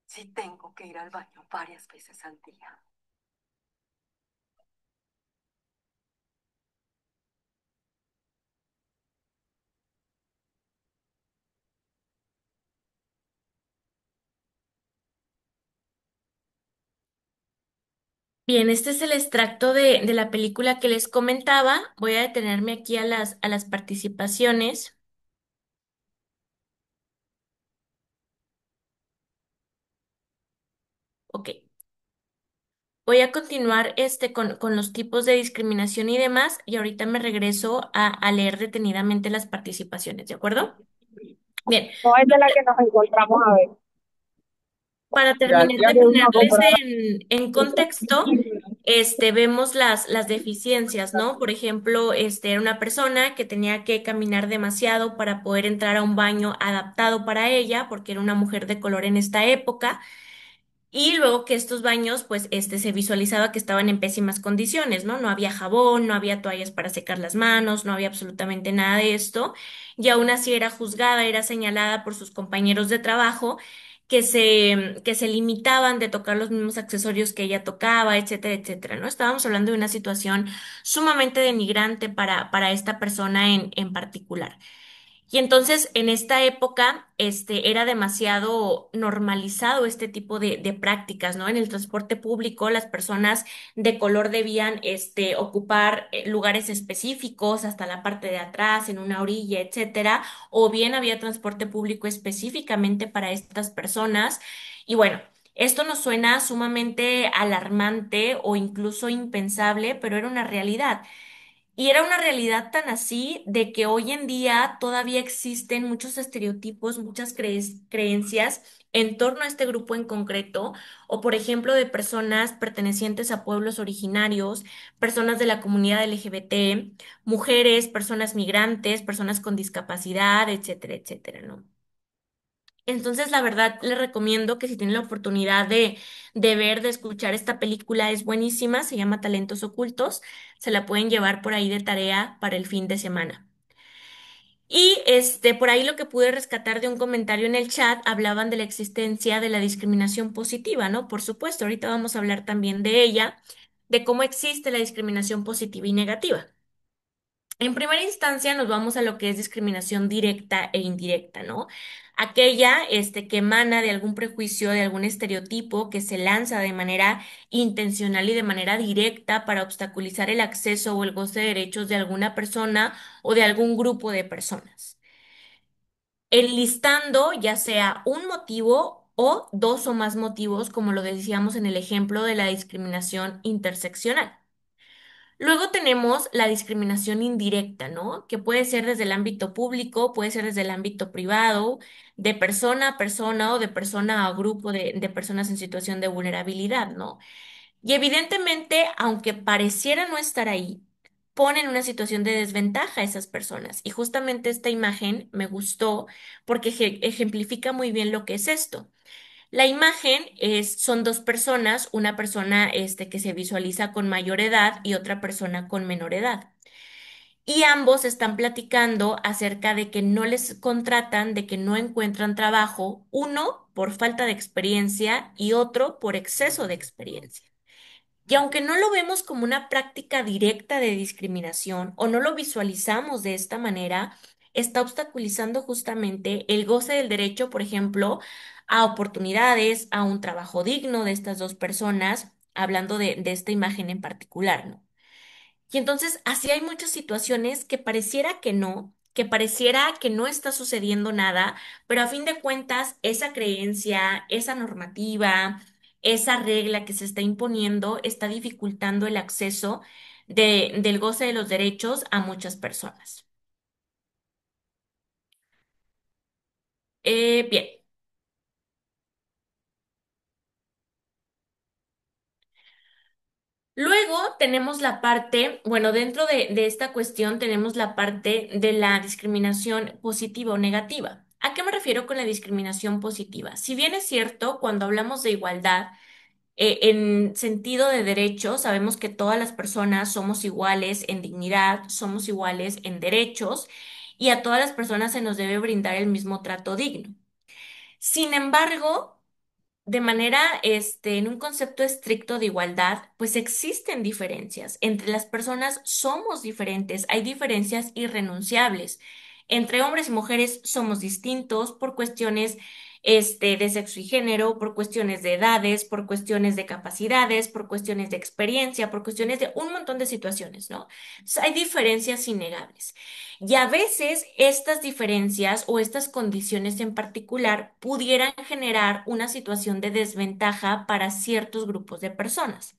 si tengo que ir al baño varias veces al día. Bien, este es el extracto de la película que les comentaba. Voy a detenerme aquí a las participaciones. Ok. Voy a continuar con los tipos de discriminación y demás, y ahorita me regreso a leer detenidamente las participaciones, ¿de acuerdo? Bien, No es de la que nos encontramos a ver. para terminar Gracias, de de una ponerles compra. en contexto, vemos las deficiencias, ¿no? Por ejemplo, era una persona que tenía que caminar demasiado para poder entrar a un baño adaptado para ella, porque era una mujer de color en esta época. Y luego que estos baños, pues, se visualizaba que estaban en pésimas condiciones, ¿no? No había jabón, no había toallas para secar las manos, no había absolutamente nada de esto. Y aún así era juzgada, era señalada por sus compañeros de trabajo que se limitaban de tocar los mismos accesorios que ella tocaba, etcétera, etcétera, ¿no? Estábamos hablando de una situación sumamente denigrante para esta persona en particular. Y entonces en esta época, era demasiado normalizado este tipo de prácticas, ¿no? En el transporte público, las personas de color debían, ocupar lugares específicos hasta la parte de atrás, en una orilla, etcétera, o bien había transporte público específicamente para estas personas. Y bueno, esto nos suena sumamente alarmante o incluso impensable, pero era una realidad. Y era una realidad tan así de que hoy en día todavía existen muchos estereotipos, muchas creencias en torno a este grupo en concreto, o por ejemplo de personas pertenecientes a pueblos originarios, personas de la comunidad LGBT, mujeres, personas migrantes, personas con discapacidad, etcétera, etcétera, ¿no? Entonces, la verdad, les recomiendo que si tienen la oportunidad de ver, de escuchar esta película, es buenísima, se llama Talentos Ocultos, se la pueden llevar por ahí de tarea para el fin de semana. Y por ahí lo que pude rescatar de un comentario en el chat, hablaban de la existencia de la discriminación positiva, ¿no? Por supuesto, ahorita vamos a hablar también de ella, de cómo existe la discriminación positiva y negativa. En primera instancia nos vamos a lo que es discriminación directa e indirecta, ¿no? Aquella, que emana de algún prejuicio, de algún estereotipo que se lanza de manera intencional y de manera directa para obstaculizar el acceso o el goce de derechos de alguna persona o de algún grupo de personas. Enlistando ya sea un motivo o dos o más motivos, como lo decíamos en el ejemplo de la discriminación interseccional. Luego tenemos la discriminación indirecta, ¿no? Que puede ser desde el ámbito público, puede ser desde el ámbito privado, de persona a persona o de persona a grupo de personas en situación de vulnerabilidad, ¿no? Y evidentemente, aunque pareciera no estar ahí, pone en una situación de desventaja a esas personas. Y justamente esta imagen me gustó porque ejemplifica muy bien lo que es esto. La imagen son dos personas, una persona que se visualiza con mayor edad y otra persona con menor edad. Y ambos están platicando acerca de que no les contratan, de que no encuentran trabajo, uno por falta de experiencia y otro por exceso de experiencia. Y aunque no lo vemos como una práctica directa de discriminación o no lo visualizamos de esta manera, está obstaculizando justamente el goce del derecho, por ejemplo, a oportunidades, a un trabajo digno de estas dos personas, hablando de esta imagen en particular, ¿no? Y entonces, así hay muchas situaciones que pareciera que no está sucediendo nada, pero a fin de cuentas, esa creencia, esa normativa, esa regla que se está imponiendo está dificultando el acceso del goce de los derechos a muchas personas. Bien. Luego tenemos la parte, bueno, dentro de esta cuestión tenemos la parte de la discriminación positiva o negativa. ¿A qué me refiero con la discriminación positiva? Si bien es cierto, cuando hablamos de igualdad, en sentido de derechos, sabemos que todas las personas somos iguales en dignidad, somos iguales en derechos y a todas las personas se nos debe brindar el mismo trato digno. Sin embargo, de manera, en un concepto estricto de igualdad, pues existen diferencias. Entre las personas somos diferentes, hay diferencias irrenunciables. Entre hombres y mujeres somos distintos por cuestiones, de sexo y género, por cuestiones de edades, por cuestiones de capacidades, por cuestiones de experiencia, por cuestiones de un montón de situaciones, ¿no? Entonces, hay diferencias innegables. Y a veces estas diferencias o estas condiciones en particular pudieran generar una situación de desventaja para ciertos grupos de personas.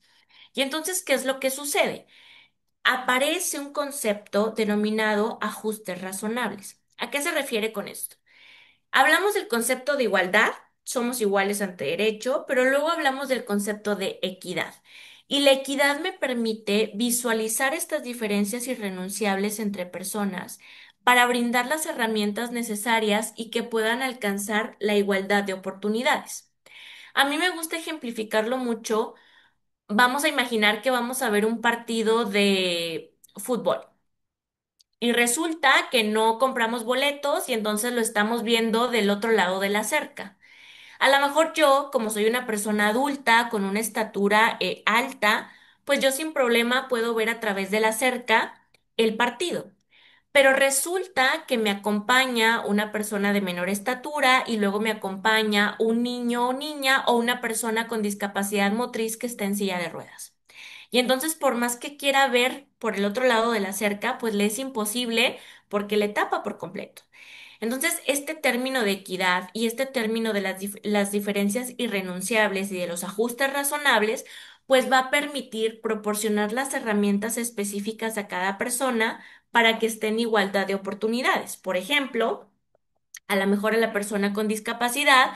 Y entonces, ¿qué es lo que sucede? Aparece un concepto denominado ajustes razonables. ¿A qué se refiere con esto? Hablamos del concepto de igualdad, somos iguales ante derecho, pero luego hablamos del concepto de equidad. Y la equidad me permite visualizar estas diferencias irrenunciables entre personas para brindar las herramientas necesarias y que puedan alcanzar la igualdad de oportunidades. A mí me gusta ejemplificarlo mucho. Vamos a imaginar que vamos a ver un partido de fútbol. Y resulta que no compramos boletos y entonces lo estamos viendo del otro lado de la cerca. A lo mejor yo, como soy una persona adulta con una estatura alta, pues yo sin problema puedo ver a través de la cerca el partido. Pero resulta que me acompaña una persona de menor estatura y luego me acompaña un niño o niña o una persona con discapacidad motriz que está en silla de ruedas. Y entonces, por más que quiera ver por el otro lado de la cerca, pues le es imposible porque le tapa por completo. Entonces, este término de equidad y este término de las diferencias irrenunciables y de los ajustes razonables, pues va a permitir proporcionar las herramientas específicas a cada persona para que esté en igualdad de oportunidades. Por ejemplo, a lo mejor a la persona con discapacidad,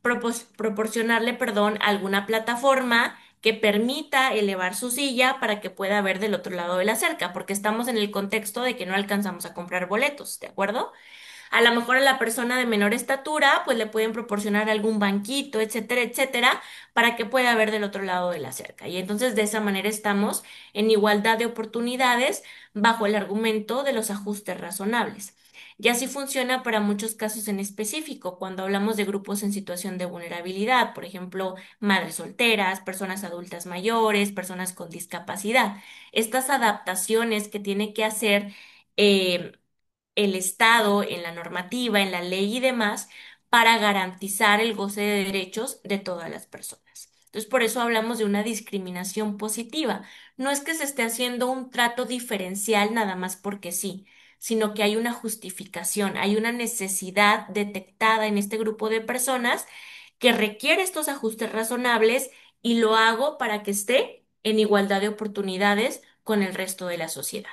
proporcionarle, perdón, alguna plataforma que permita elevar su silla para que pueda ver del otro lado de la cerca, porque estamos en el contexto de que no alcanzamos a comprar boletos, ¿de acuerdo? A lo mejor a la persona de menor estatura, pues le pueden proporcionar algún banquito, etcétera, etcétera, para que pueda ver del otro lado de la cerca. Y entonces de esa manera estamos en igualdad de oportunidades bajo el argumento de los ajustes razonables. Y así funciona para muchos casos en específico, cuando hablamos de grupos en situación de vulnerabilidad, por ejemplo, madres solteras, personas adultas mayores, personas con discapacidad. Estas adaptaciones que tiene que hacer eh, el Estado, en la normativa, en la ley y demás, para garantizar el goce de derechos de todas las personas. Entonces, por eso hablamos de una discriminación positiva. No es que se esté haciendo un trato diferencial nada más porque sí, sino que hay una justificación, hay una necesidad detectada en este grupo de personas que requiere estos ajustes razonables y lo hago para que esté en igualdad de oportunidades con el resto de la sociedad.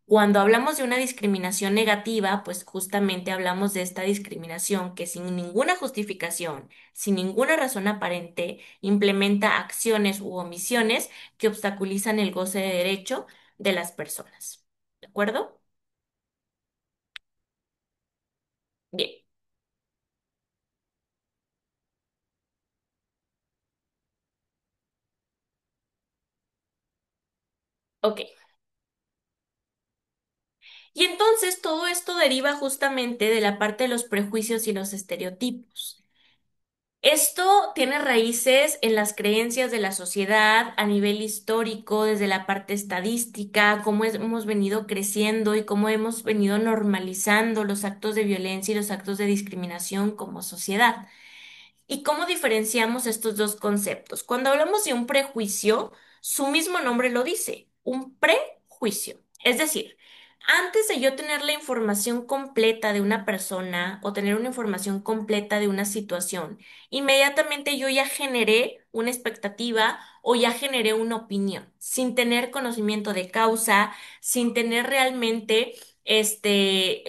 Cuando hablamos de una discriminación negativa, pues justamente hablamos de esta discriminación que sin ninguna justificación, sin ninguna razón aparente, implementa acciones u omisiones que obstaculizan el goce de derecho de las personas. ¿De acuerdo? Bien, ok. Y entonces todo esto deriva justamente de la parte de los prejuicios y los estereotipos. Esto tiene raíces en las creencias de la sociedad a nivel histórico, desde la parte estadística, cómo hemos venido creciendo y cómo hemos venido normalizando los actos de violencia y los actos de discriminación como sociedad. ¿Y cómo diferenciamos estos dos conceptos? Cuando hablamos de un prejuicio, su mismo nombre lo dice, un prejuicio. Es decir, antes de yo tener la información completa de una persona o tener una información completa de una situación, inmediatamente yo ya generé una expectativa o ya generé una opinión, sin tener conocimiento de causa, sin tener realmente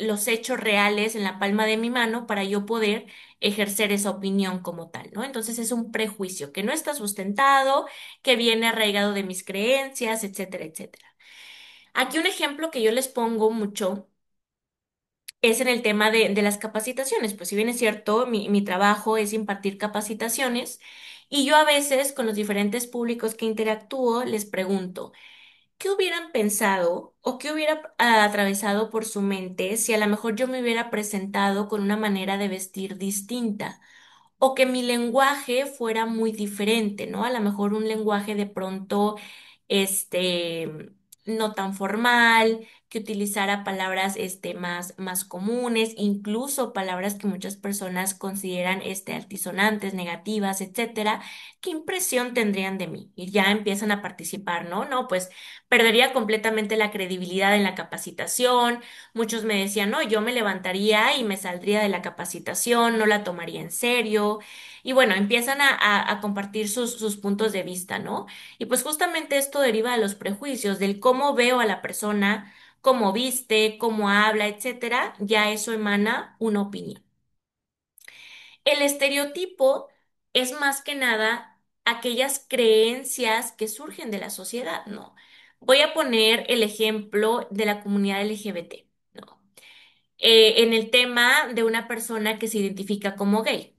los hechos reales en la palma de mi mano para yo poder ejercer esa opinión como tal, ¿no? Entonces es un prejuicio que no está sustentado, que viene arraigado de mis creencias, etcétera, etcétera. Aquí un ejemplo que yo les pongo mucho es en el tema de las capacitaciones. Pues si bien es cierto, mi trabajo es impartir capacitaciones y yo a veces con los diferentes públicos que interactúo les pregunto, ¿qué hubieran pensado o qué hubiera atravesado por su mente si a lo mejor yo me hubiera presentado con una manera de vestir distinta? O que mi lenguaje fuera muy diferente, ¿no? A lo mejor un lenguaje de pronto, no tan formal, que utilizara palabras, más comunes, incluso palabras que muchas personas consideran, altisonantes, negativas, etcétera. ¿Qué impresión tendrían de mí? Y ya empiezan a participar, ¿no? No, pues perdería completamente la credibilidad en la capacitación. Muchos me decían, no, yo me levantaría y me saldría de la capacitación, no la tomaría en serio. Y bueno, empiezan a compartir sus puntos de vista, ¿no? Y pues justamente esto deriva de los prejuicios, del cómo veo a la persona, cómo viste, cómo habla, etcétera. Ya eso emana una opinión. El estereotipo es más que nada aquellas creencias que surgen de la sociedad, ¿no? Voy a poner el ejemplo de la comunidad LGBT, ¿no? En el tema de una persona que se identifica como gay.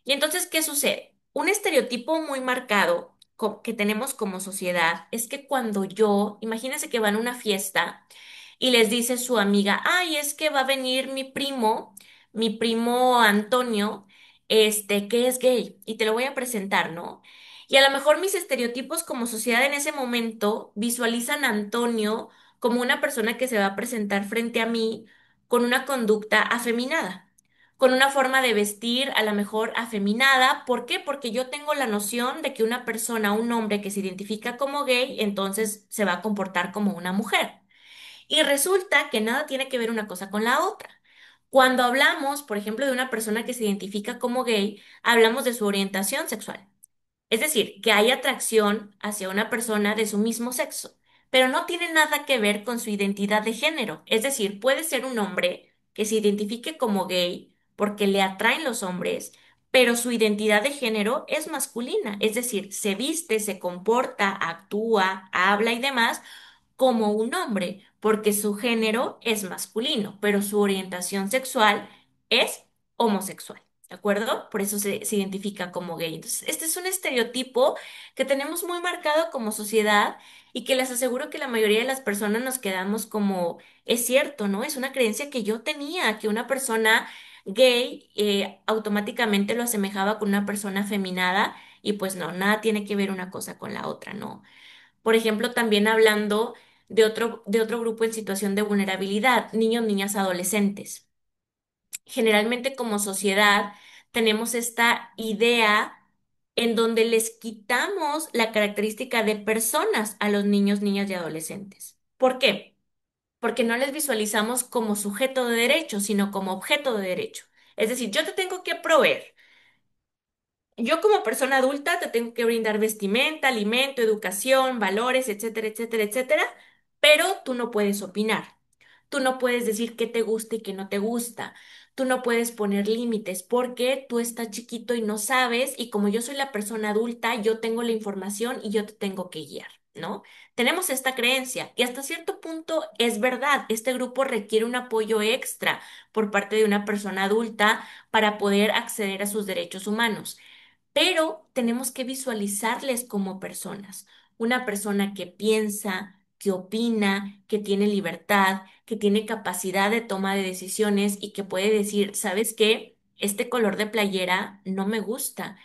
Y entonces, ¿qué sucede? Un estereotipo muy marcado que tenemos como sociedad es que cuando imagínense que van a una fiesta y les dice su amiga, ay, es que va a venir mi primo Antonio, que es gay, y te lo voy a presentar, ¿no? Y a lo mejor mis estereotipos como sociedad en ese momento visualizan a Antonio como una persona que se va a presentar frente a mí con una conducta afeminada, con una forma de vestir a lo mejor afeminada. ¿Por qué? Porque yo tengo la noción de que una persona, un hombre que se identifica como gay, entonces se va a comportar como una mujer. Y resulta que nada tiene que ver una cosa con la otra. Cuando hablamos, por ejemplo, de una persona que se identifica como gay, hablamos de su orientación sexual. Es decir, que hay atracción hacia una persona de su mismo sexo, pero no tiene nada que ver con su identidad de género. Es decir, puede ser un hombre que se identifique como gay porque le atraen los hombres, pero su identidad de género es masculina. Es decir, se viste, se comporta, actúa, habla y demás como un hombre, porque su género es masculino, pero su orientación sexual es homosexual. ¿De acuerdo? Por eso se identifica como gay. Entonces, este es un estereotipo que tenemos muy marcado como sociedad y que les aseguro que la mayoría de las personas nos quedamos como, es cierto, ¿no? Es una creencia que yo tenía, que una persona gay automáticamente lo asemejaba con una persona afeminada y pues no, nada tiene que ver una cosa con la otra, ¿no? Por ejemplo, también hablando de otro grupo en situación de vulnerabilidad, niños, niñas, adolescentes. Generalmente como sociedad tenemos esta idea en donde les quitamos la característica de personas a los niños, niñas y adolescentes. ¿Por qué? Porque no les visualizamos como sujeto de derecho, sino como objeto de derecho. Es decir, yo te tengo que proveer. Yo como persona adulta te tengo que brindar vestimenta, alimento, educación, valores, etcétera, etcétera, etcétera, pero tú no puedes opinar. Tú no puedes decir qué te gusta y qué no te gusta. Tú no puedes poner límites porque tú estás chiquito y no sabes y como yo soy la persona adulta, yo tengo la información y yo te tengo que guiar, ¿no? Tenemos esta creencia y hasta cierto punto es verdad, este grupo requiere un apoyo extra por parte de una persona adulta para poder acceder a sus derechos humanos, pero tenemos que visualizarles como personas, una persona que piensa, que opina, que tiene libertad, que tiene capacidad de toma de decisiones y que puede decir, ¿sabes qué? Este color de playera no me gusta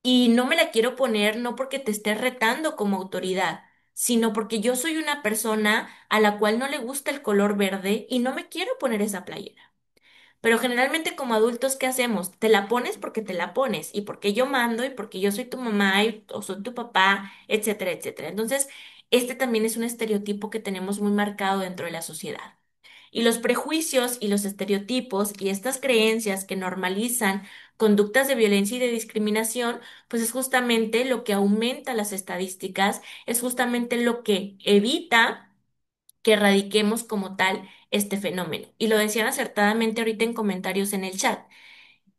y no me la quiero poner no porque te esté retando como autoridad, sino porque yo soy una persona a la cual no le gusta el color verde y no me quiero poner esa playera. Pero generalmente como adultos, ¿qué hacemos? Te la pones porque te la pones y porque yo mando y porque yo soy tu mamá o soy tu papá, etcétera, etcétera. Entonces, este también es un estereotipo que tenemos muy marcado dentro de la sociedad. Y los prejuicios y los estereotipos y estas creencias que normalizan conductas de violencia y de discriminación, pues es justamente lo que aumenta las estadísticas, es justamente lo que evita que erradiquemos como tal este fenómeno. Y lo decían acertadamente ahorita en comentarios en el chat.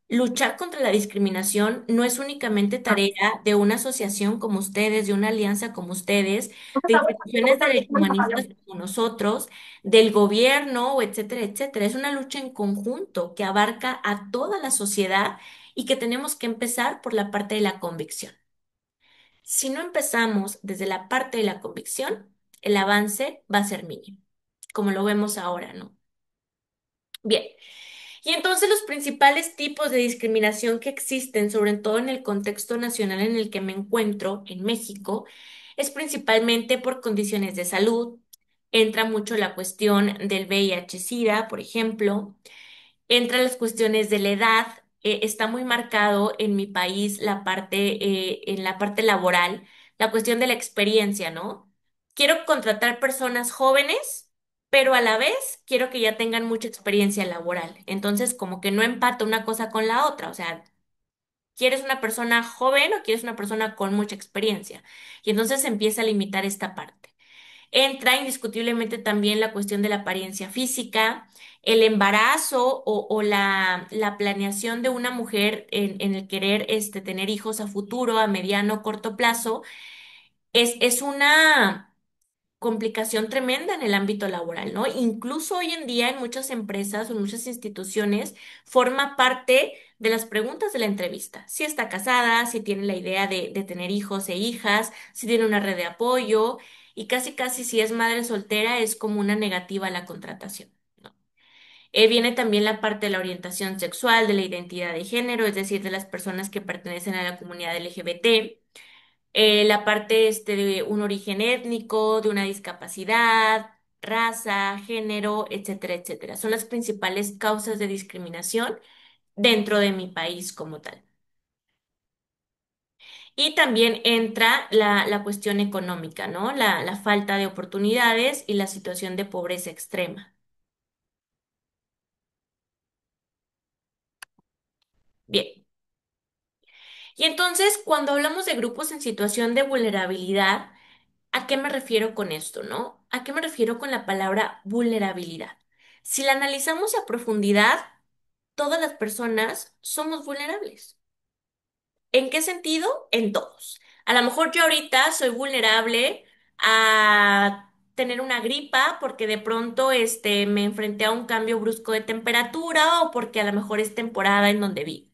Luchar contra la discriminación no es únicamente tarea de una asociación como ustedes, de una alianza como ustedes, de instituciones humanistas como nosotros, del gobierno, o etcétera, etcétera. Es una lucha en conjunto que abarca a toda la sociedad y que tenemos que empezar por la parte de la convicción. Si no empezamos desde la parte de la convicción, el avance va a ser mínimo, como lo vemos ahora, ¿no? Bien, y entonces los principales tipos de discriminación que existen, sobre todo en el contexto nacional en el que me encuentro, en México, es principalmente por condiciones de salud. Entra mucho la cuestión del VIH-Sida, por ejemplo. Entran las cuestiones de la edad. Está muy marcado en mi país en la parte laboral, la cuestión de la experiencia, ¿no? Quiero contratar personas jóvenes, pero a la vez quiero que ya tengan mucha experiencia laboral. Entonces, como que no empata una cosa con la otra. O sea, ¿quieres una persona joven o quieres una persona con mucha experiencia? Y entonces se empieza a limitar esta parte. Entra indiscutiblemente también la cuestión de la apariencia física, el embarazo o la planeación de una mujer en el querer tener hijos a futuro, a mediano o corto plazo, es una complicación tremenda en el ámbito laboral, ¿no? Incluso hoy en día en muchas empresas o en muchas instituciones forma parte de las preguntas de la entrevista. Si está casada, si tiene la idea de tener hijos e hijas, si tiene una red de apoyo y casi casi si es madre soltera es como una negativa a la contratación, ¿no? Viene también la parte de la orientación sexual, de la identidad de género, es decir, de las personas que pertenecen a la comunidad LGBT, la parte de un origen étnico, de una discapacidad, raza, género, etcétera, etcétera. Son las principales causas de discriminación dentro de mi país como tal. Y también entra la cuestión económica, ¿no? La falta de oportunidades y la situación de pobreza extrema. Bien. Y entonces, cuando hablamos de grupos en situación de vulnerabilidad, ¿a qué me refiero con esto, no? ¿A qué me refiero con la palabra vulnerabilidad? Si la analizamos a profundidad, todas las personas somos vulnerables. ¿En qué sentido? En todos. A lo mejor yo ahorita soy vulnerable a tener una gripa porque de pronto me enfrenté a un cambio brusco de temperatura o porque a lo mejor es temporada en donde vivo.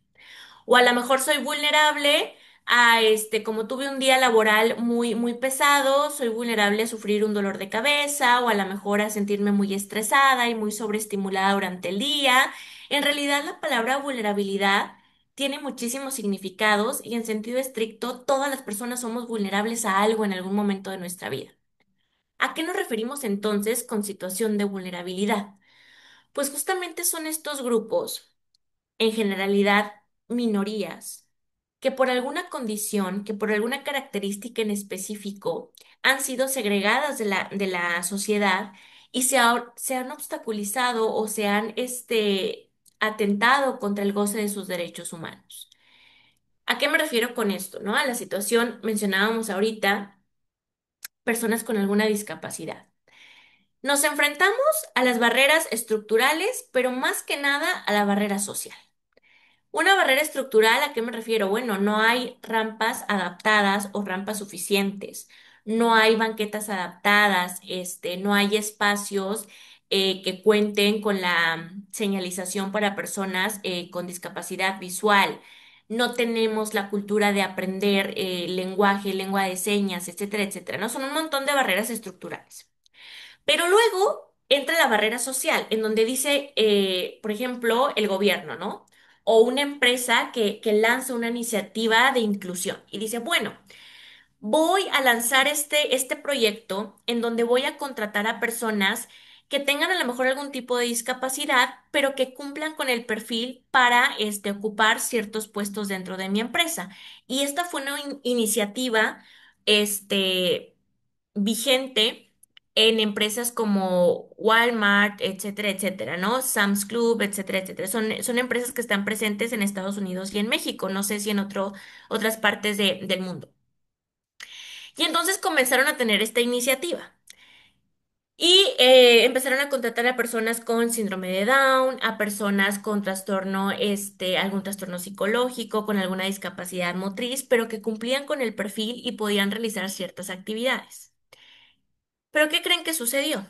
O a lo mejor soy vulnerable a como tuve un día laboral muy pesado, soy vulnerable a sufrir un dolor de cabeza o a lo mejor a sentirme muy estresada y muy sobreestimulada durante el día. En realidad, la palabra vulnerabilidad tiene muchísimos significados y en sentido estricto, todas las personas somos vulnerables a algo en algún momento de nuestra vida. ¿A qué nos referimos entonces con situación de vulnerabilidad? Pues justamente son estos grupos en generalidad minorías, que por alguna condición, que por alguna característica en específico, han sido segregadas de la sociedad y se han obstaculizado o se han atentado contra el goce de sus derechos humanos. ¿A qué me refiero con esto, no? A la situación, mencionábamos ahorita, personas con alguna discapacidad. Nos enfrentamos a las barreras estructurales, pero más que nada a la barrera social. Una barrera estructural, ¿a qué me refiero? Bueno, no hay rampas adaptadas o rampas suficientes, no hay banquetas adaptadas, no hay espacios que cuenten con la señalización para personas con discapacidad visual. No tenemos la cultura de aprender lenguaje, lengua de señas, etcétera, etcétera, ¿no? Son un montón de barreras estructurales. Pero luego entra la barrera social, en donde dice, por ejemplo, el gobierno, ¿no? O una empresa que lanza una iniciativa de inclusión y dice, bueno, voy a lanzar este proyecto en donde voy a contratar a personas que tengan a lo mejor algún tipo de discapacidad, pero que cumplan con el perfil para ocupar ciertos puestos dentro de mi empresa. Y esta fue una iniciativa este, vigente en empresas como Walmart, etcétera, etcétera, ¿no? Sam's Club, etcétera, etcétera. Son empresas que están presentes en Estados Unidos y en México, no sé si en otras partes del mundo. Y entonces comenzaron a tener esta iniciativa. Y empezaron a contratar a personas con síndrome de Down, a personas con trastorno, algún trastorno psicológico, con alguna discapacidad motriz, pero que cumplían con el perfil y podían realizar ciertas actividades. ¿Pero qué creen que sucedió?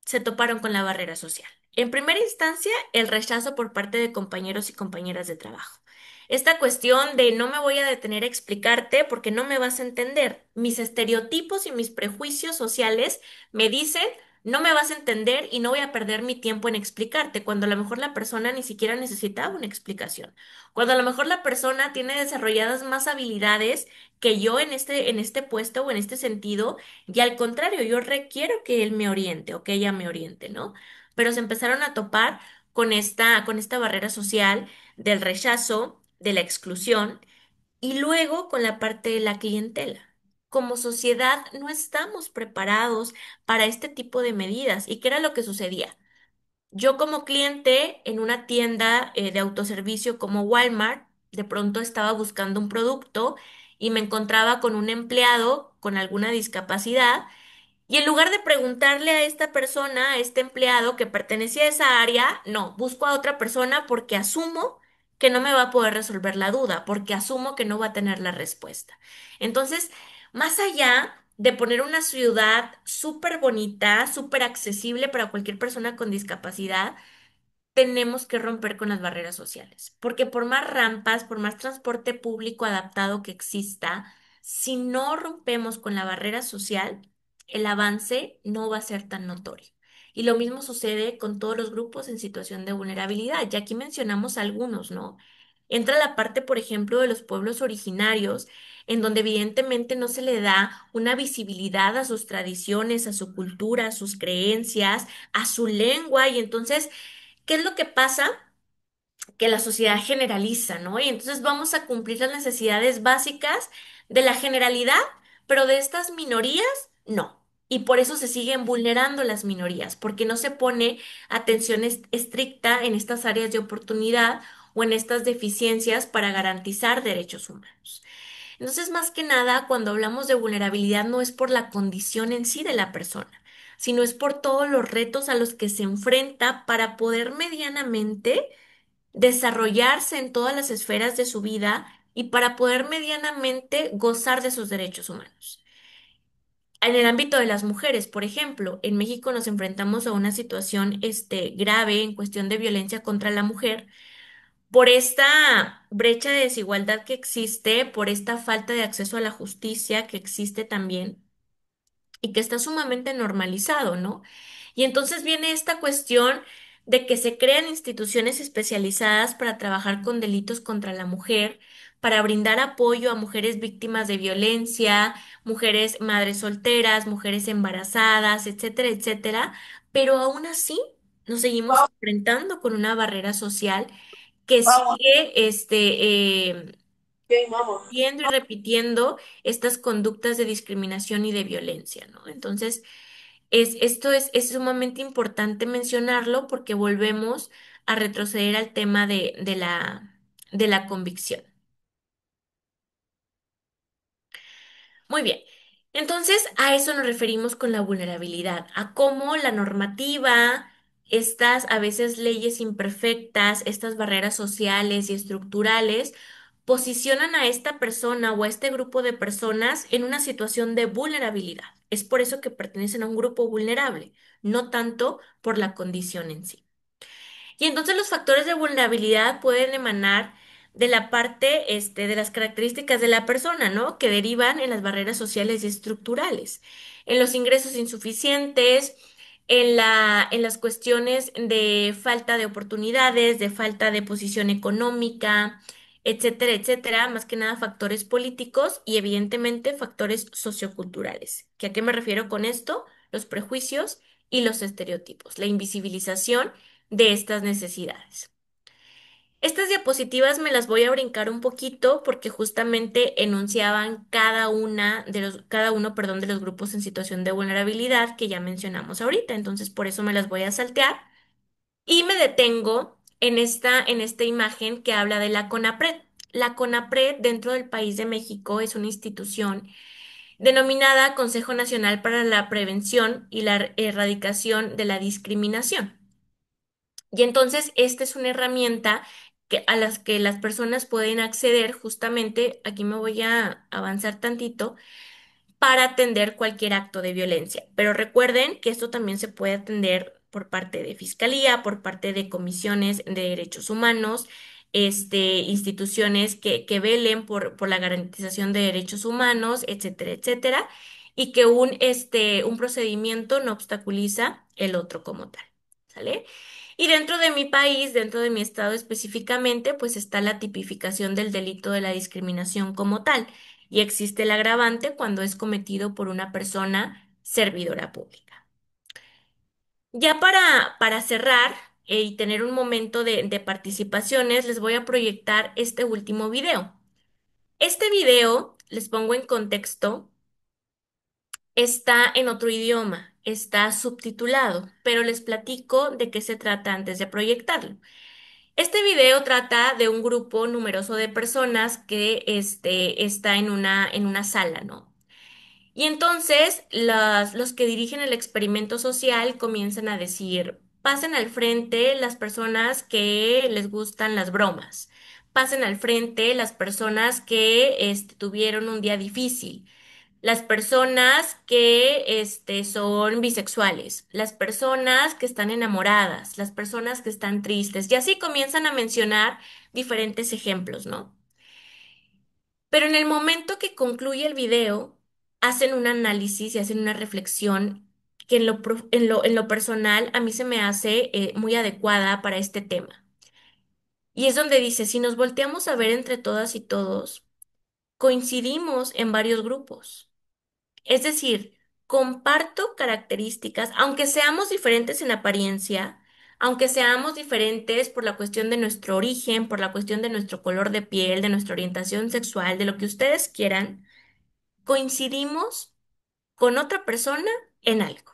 Se toparon con la barrera social. En primera instancia, el rechazo por parte de compañeros y compañeras de trabajo. Esta cuestión de no me voy a detener a explicarte porque no me vas a entender. Mis estereotipos y mis prejuicios sociales me dicen no me vas a entender y no voy a perder mi tiempo en explicarte, cuando a lo mejor la persona ni siquiera necesitaba una explicación. Cuando a lo mejor la persona tiene desarrolladas más habilidades que yo en este puesto o en este sentido y al contrario, yo requiero que él me oriente o que ella me oriente, ¿no? Pero se empezaron a topar con esta barrera social del rechazo, de la exclusión y luego con la parte de la clientela. Como sociedad no estamos preparados para este tipo de medidas. ¿Y qué era lo que sucedía? Yo como cliente en una tienda de autoservicio como Walmart, de pronto estaba buscando un producto y me encontraba con un empleado con alguna discapacidad y en lugar de preguntarle a esta persona, a este empleado que pertenecía a esa área, no, busco a otra persona porque asumo que no me va a poder resolver la duda, porque asumo que no va a tener la respuesta. Entonces, más allá de poner una ciudad súper bonita, súper accesible para cualquier persona con discapacidad, tenemos que romper con las barreras sociales, porque por más rampas, por más transporte público adaptado que exista, si no rompemos con la barrera social, el avance no va a ser tan notorio. Y lo mismo sucede con todos los grupos en situación de vulnerabilidad. Ya aquí mencionamos algunos, ¿no? Entra la parte, por ejemplo, de los pueblos originarios, en donde evidentemente no se le da una visibilidad a sus tradiciones, a su cultura, a sus creencias, a su lengua, y entonces ¿qué es lo que pasa? Que la sociedad generaliza, ¿no? Y entonces vamos a cumplir las necesidades básicas de la generalidad, pero de estas minorías, no. Y por eso se siguen vulnerando las minorías, porque no se pone atención estricta en estas áreas de oportunidad o en estas deficiencias para garantizar derechos humanos. Entonces, más que nada, cuando hablamos de vulnerabilidad no es por la condición en sí de la persona, sino es por todos los retos a los que se enfrenta para poder medianamente desarrollarse en todas las esferas de su vida y para poder medianamente gozar de sus derechos humanos. En el ámbito de las mujeres, por ejemplo, en México nos enfrentamos a una situación grave en cuestión de violencia contra la mujer por esta brecha de desigualdad que existe, por esta falta de acceso a la justicia que existe también y que está sumamente normalizado, ¿no? Y entonces viene esta cuestión de que se crean instituciones especializadas para trabajar con delitos contra la mujer, para brindar apoyo a mujeres víctimas de violencia, mujeres madres solteras, mujeres embarazadas, etcétera, etcétera, pero aún así nos seguimos enfrentando con una barrera social que sigue viendo y repitiendo estas conductas de discriminación y de violencia, ¿no? Entonces, es sumamente importante mencionarlo porque volvemos a retroceder al tema de la convicción. Muy bien. Entonces, a eso nos referimos con la vulnerabilidad, a cómo la normativa, estas a veces leyes imperfectas, estas barreras sociales y estructurales, posicionan a esta persona o a este grupo de personas en una situación de vulnerabilidad. Es por eso que pertenecen a un grupo vulnerable, no tanto por la condición en sí. Y entonces los factores de vulnerabilidad pueden emanar de la parte, de las características de la persona, ¿no? Que derivan en las barreras sociales y estructurales, en los ingresos insuficientes, en las cuestiones de falta de oportunidades, de falta de posición económica, etcétera, etcétera, más que nada factores políticos y evidentemente factores socioculturales. ¿Que a qué me refiero con esto? Los prejuicios y los estereotipos, la invisibilización de estas necesidades. Estas diapositivas me las voy a brincar un poquito porque justamente enunciaban cada uno, perdón, de los grupos en situación de vulnerabilidad que ya mencionamos ahorita. Entonces, por eso me las voy a saltear y me detengo en esta imagen que habla de la CONAPRED. La CONAPRED dentro del país de México es una institución denominada Consejo Nacional para la Prevención y la Erradicación de la Discriminación. Y entonces esta es una herramienta a las que las personas pueden acceder justamente, aquí me voy a avanzar tantito, para atender cualquier acto de violencia. Pero recuerden que esto también se puede atender por parte de fiscalía, por parte de comisiones de derechos humanos, instituciones que velen por la garantización de derechos humanos, etcétera, etcétera, y que un procedimiento no obstaculiza el otro como tal. ¿Sale? Y dentro de mi país, dentro de mi estado específicamente, pues está la tipificación del delito de la discriminación como tal y existe el agravante cuando es cometido por una persona servidora pública. Ya para cerrar y tener un momento de participaciones, les voy a proyectar este último video. Este video, les pongo en contexto, está en otro idioma, está subtitulado, pero les platico de qué se trata antes de proyectarlo. Este video trata de un grupo numeroso de personas que está en una sala, ¿no? Y entonces los que dirigen el experimento social comienzan a decir, pasen al frente las personas que les gustan las bromas, pasen al frente las personas que tuvieron un día difícil, las personas que son bisexuales, las personas que están enamoradas, las personas que están tristes, y así comienzan a mencionar diferentes ejemplos, ¿no? Pero en el momento que concluye el video, hacen un análisis y hacen una reflexión que en lo personal a mí se me hace muy adecuada para este tema. Y es donde dice, si nos volteamos a ver entre todas y todos, coincidimos en varios grupos. Es decir, comparto características, aunque seamos diferentes en apariencia, aunque seamos diferentes por la cuestión de nuestro origen, por la cuestión de nuestro color de piel, de nuestra orientación sexual, de lo que ustedes quieran, coincidimos con otra persona en algo.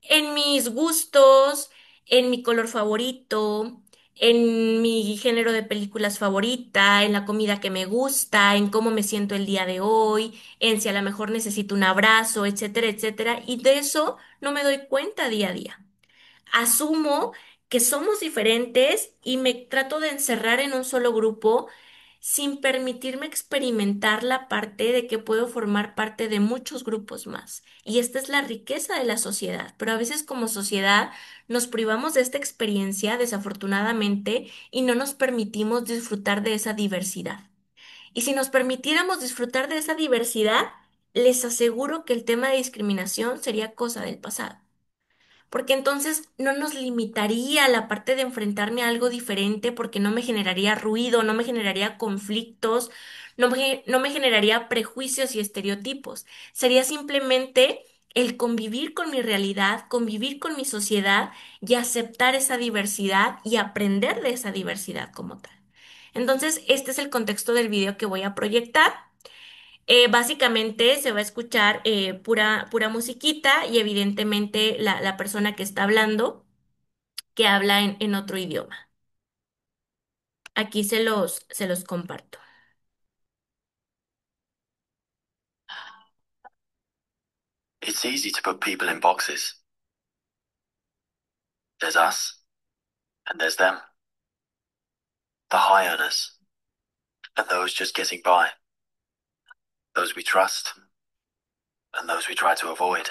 En mis gustos, en mi color favorito, en mi género de películas favorita, en la comida que me gusta, en cómo me siento el día de hoy, en si a lo mejor necesito un abrazo, etcétera, etcétera. Y de eso no me doy cuenta día a día. Asumo que somos diferentes y me trato de encerrar en un solo grupo sin permitirme experimentar la parte de que puedo formar parte de muchos grupos más. Y esta es la riqueza de la sociedad, pero a veces como sociedad nos privamos de esta experiencia, desafortunadamente, y no nos permitimos disfrutar de esa diversidad. Y si nos permitiéramos disfrutar de esa diversidad, les aseguro que el tema de discriminación sería cosa del pasado, porque entonces no nos limitaría la parte de enfrentarme a algo diferente porque no me generaría ruido, no me generaría conflictos, no me generaría prejuicios y estereotipos. Sería simplemente el convivir con mi realidad, convivir con mi sociedad y aceptar esa diversidad y aprender de esa diversidad como tal. Entonces, este es el contexto del video que voy a proyectar. Básicamente se va a escuchar pura musiquita y evidentemente la persona que está hablando, que habla en otro idioma. Aquí se los comparto. It's easy to put people in boxes. There's us, and there's them. The high earners, and those just getting by. Those we trust, and those we try to avoid.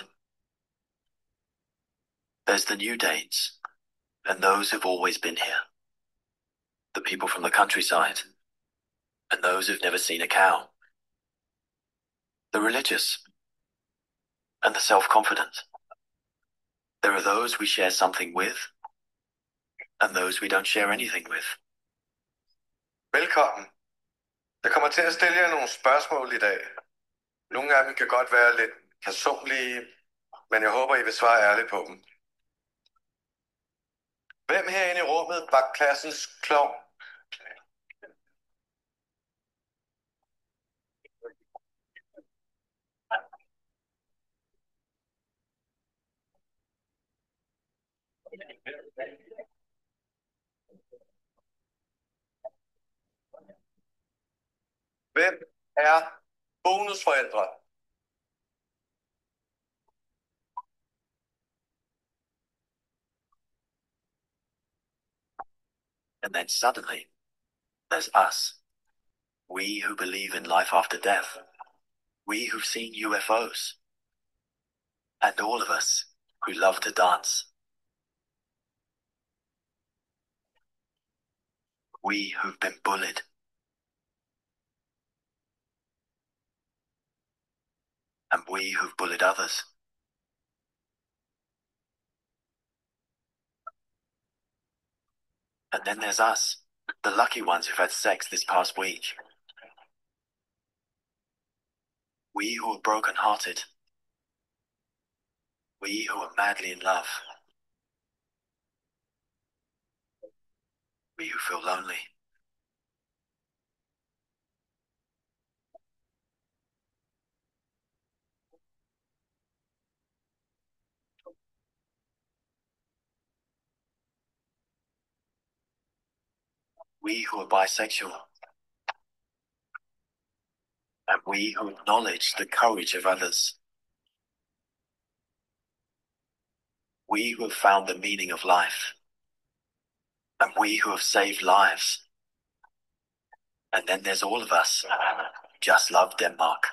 There's the new Danes, and those who've always been here. The people from the countryside, and those who've never seen a cow. The religious, and the self-confident. There are those we share something with, and those we don't share anything with. Velkommen. Jeg kommer til at stille jer nogle spørgsmål i dag. Nogle af dem kan godt være lidt personlige, men jeg håber, I vil svare ærligt på dem. Hvem herinde i rummet var klassens klovn? Hvem er bonusforældre? And then suddenly, there's us. We who believe in life after death. We who've seen UFOs. And all of us who love to dance. We who've been bullied. And we who've bullied others. And then there's us, the lucky ones who've had sex this past week. We who are broken-hearted. We who are madly in love. We who feel lonely. We who are bisexual. And we who acknowledge the courage of others. We who have found the meaning of life. And we who have saved lives. And then there's all of us who just love Denmark.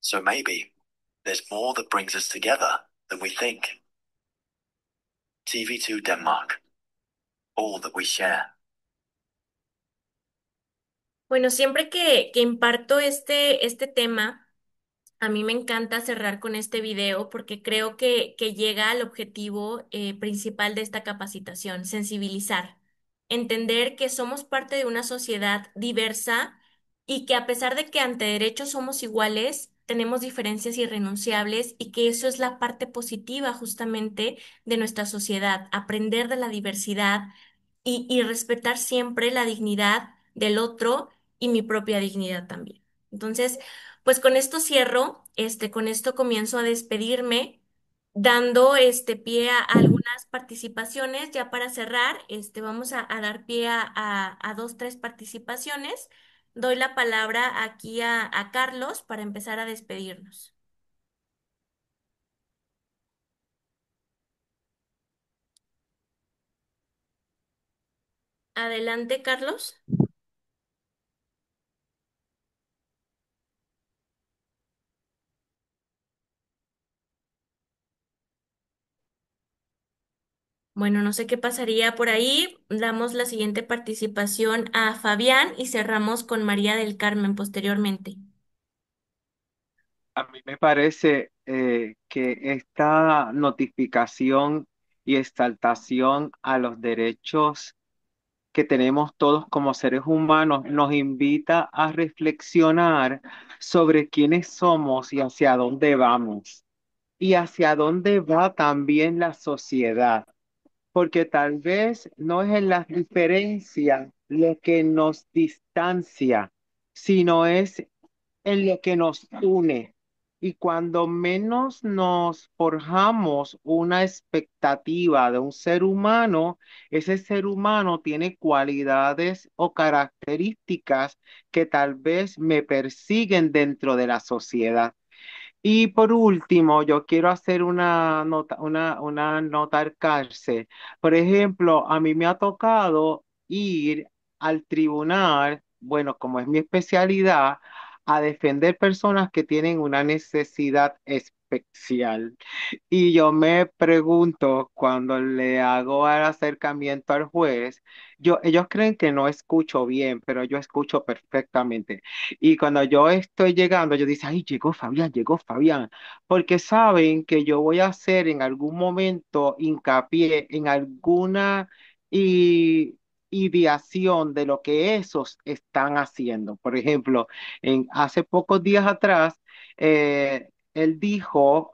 So maybe there's more that brings us together than we think. TV2 Denmark. All that we share. Bueno, siempre que imparto este tema, a mí me encanta cerrar con este video porque creo que llega al objetivo principal de esta capacitación, sensibilizar, entender que somos parte de una sociedad diversa y que a pesar de que ante derechos somos iguales, tenemos diferencias irrenunciables y que eso es la parte positiva justamente de nuestra sociedad, aprender de la diversidad y respetar siempre la dignidad del otro y mi propia dignidad también. Entonces, pues con esto cierro, con esto comienzo a despedirme. dando pie a algunas participaciones. Ya para cerrar, vamos a dar pie a dos, tres participaciones. Doy la palabra aquí a Carlos para empezar a despedirnos. Adelante, Carlos. Bueno, no sé qué pasaría por ahí. Damos la siguiente participación a Fabián y cerramos con María del Carmen posteriormente. A mí me parece que esta notificación y exaltación a los derechos que tenemos todos como seres humanos nos invita a reflexionar sobre quiénes somos y hacia dónde vamos y hacia dónde va también la sociedad, porque tal vez no es en las diferencias lo que nos distancia, sino es en lo que nos une. Y cuando menos nos forjamos una expectativa de un ser humano, ese ser humano tiene cualidades o características que tal vez me persiguen dentro de la sociedad. Y por último, yo quiero hacer una nota al cárcel. Por ejemplo, a mí me ha tocado ir al tribunal, bueno, como es mi especialidad, a defender personas que tienen una necesidad especial. Y yo me pregunto, cuando le hago el acercamiento al juez, ellos creen que no escucho bien, pero yo escucho perfectamente. Y cuando yo estoy llegando, yo digo, ay, llegó Fabián, porque saben que yo voy a hacer en algún momento hincapié en alguna i- ideación de lo que esos están haciendo. Por ejemplo, hace pocos días atrás, él dijo,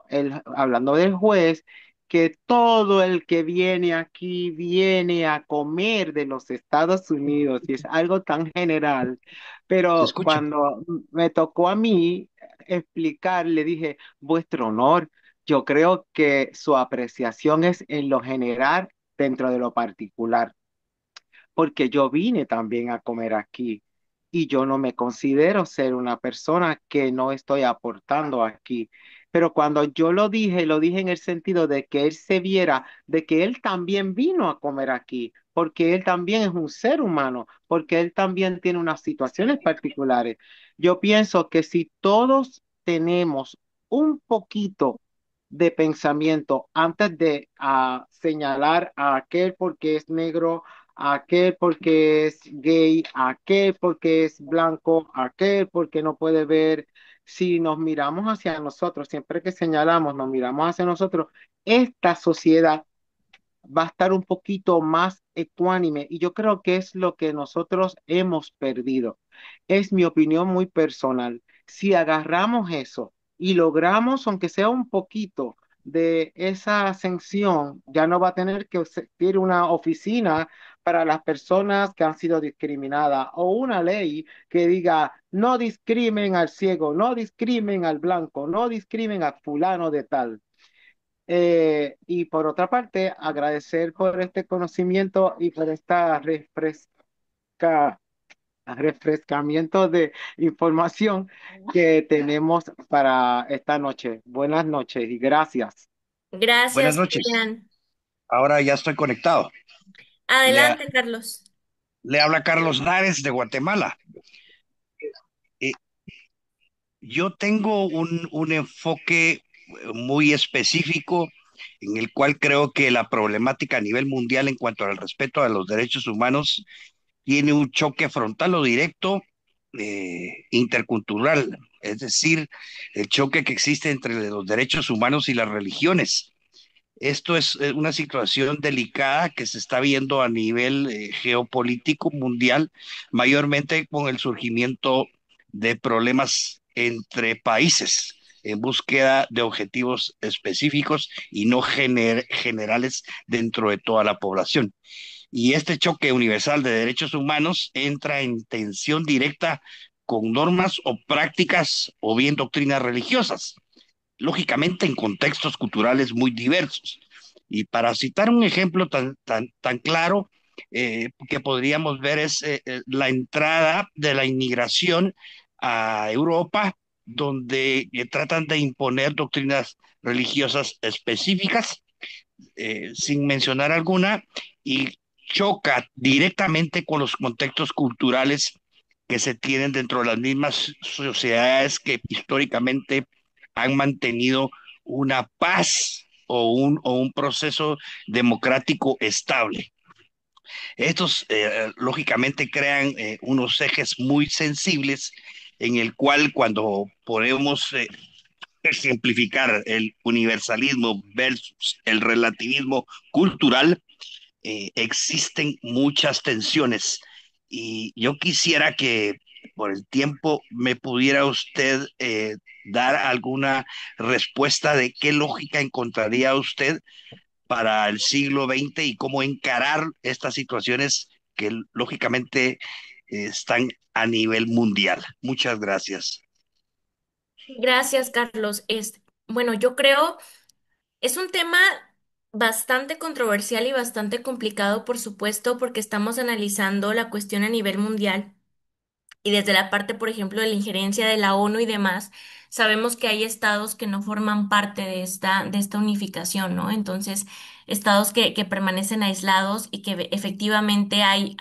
hablando del juez, que todo el que viene aquí viene a comer de los Estados Unidos, y es algo tan general, Se pero escucha. cuando me tocó a mí explicar, le dije, vuestro honor, yo creo que su apreciación es en lo general dentro de lo particular, porque yo vine también a comer aquí y yo no me considero ser una persona que no estoy aportando aquí. Pero cuando yo lo dije en el sentido de que él se viera, de que él también vino a comer aquí, porque él también es un ser humano, porque él también tiene unas situaciones particulares. Yo pienso que si todos tenemos un poquito de pensamiento antes de señalar a aquel porque es negro, aquel porque es gay, aquel porque es blanco, aquel porque no puede ver. Si nos miramos hacia nosotros, siempre que señalamos, nos miramos hacia nosotros, esta sociedad va a estar un poquito más ecuánime y yo creo que es lo que nosotros hemos perdido. Es mi opinión muy personal. Si agarramos eso y logramos, aunque sea un poquito de esa ascensión, ya no va a tener que existir una oficina para las personas que han sido discriminadas o una ley que diga no discrimen al ciego, no discrimen al blanco, no discrimen a fulano de tal. Y por otra parte, agradecer por este conocimiento y por esta refrescamiento de información que tenemos para esta noche. Buenas noches y gracias. Buenas Gracias, noches. Fabián. Ahora ya estoy conectado. Le, Adelante, Carlos. le habla Carlos Nares de Guatemala. Eh, yo tengo un enfoque muy específico en el cual creo que la problemática a nivel mundial en cuanto al respeto a los derechos humanos tiene un choque frontal o directo intercultural, es decir, el choque que existe entre los derechos humanos y las religiones. Esto es una situación delicada que se está viendo a nivel geopolítico mundial, mayormente con el surgimiento de problemas entre países en búsqueda de objetivos específicos y no generales dentro de toda la población. Y este choque universal de derechos humanos entra en tensión directa con normas o prácticas o bien doctrinas religiosas. lógicamente en contextos culturales muy diversos. Y para citar un ejemplo tan claro que podríamos ver es la entrada de la inmigración a Europa, donde tratan de imponer doctrinas religiosas específicas, sin mencionar alguna, y choca directamente con los contextos culturales que se tienen dentro de las mismas sociedades que históricamente han mantenido una paz o un proceso democrático estable. Estos, lógicamente, crean unos ejes muy sensibles en el cual cuando podemos ejemplificar el universalismo versus el relativismo cultural, existen muchas tensiones. Y yo quisiera que por el tiempo me pudiera usted dar alguna respuesta de qué lógica encontraría usted para el siglo XX y cómo encarar estas situaciones que lógicamente están a nivel mundial. Muchas gracias. Gracias, Carlos. Bueno, yo creo, es un tema bastante controversial y bastante complicado, por supuesto, porque estamos analizando la cuestión a nivel mundial. Y desde la parte, por ejemplo, de la injerencia de la ONU y demás, sabemos que hay estados que no forman parte de esta unificación, ¿no? Entonces, estados que permanecen aislados y que efectivamente hay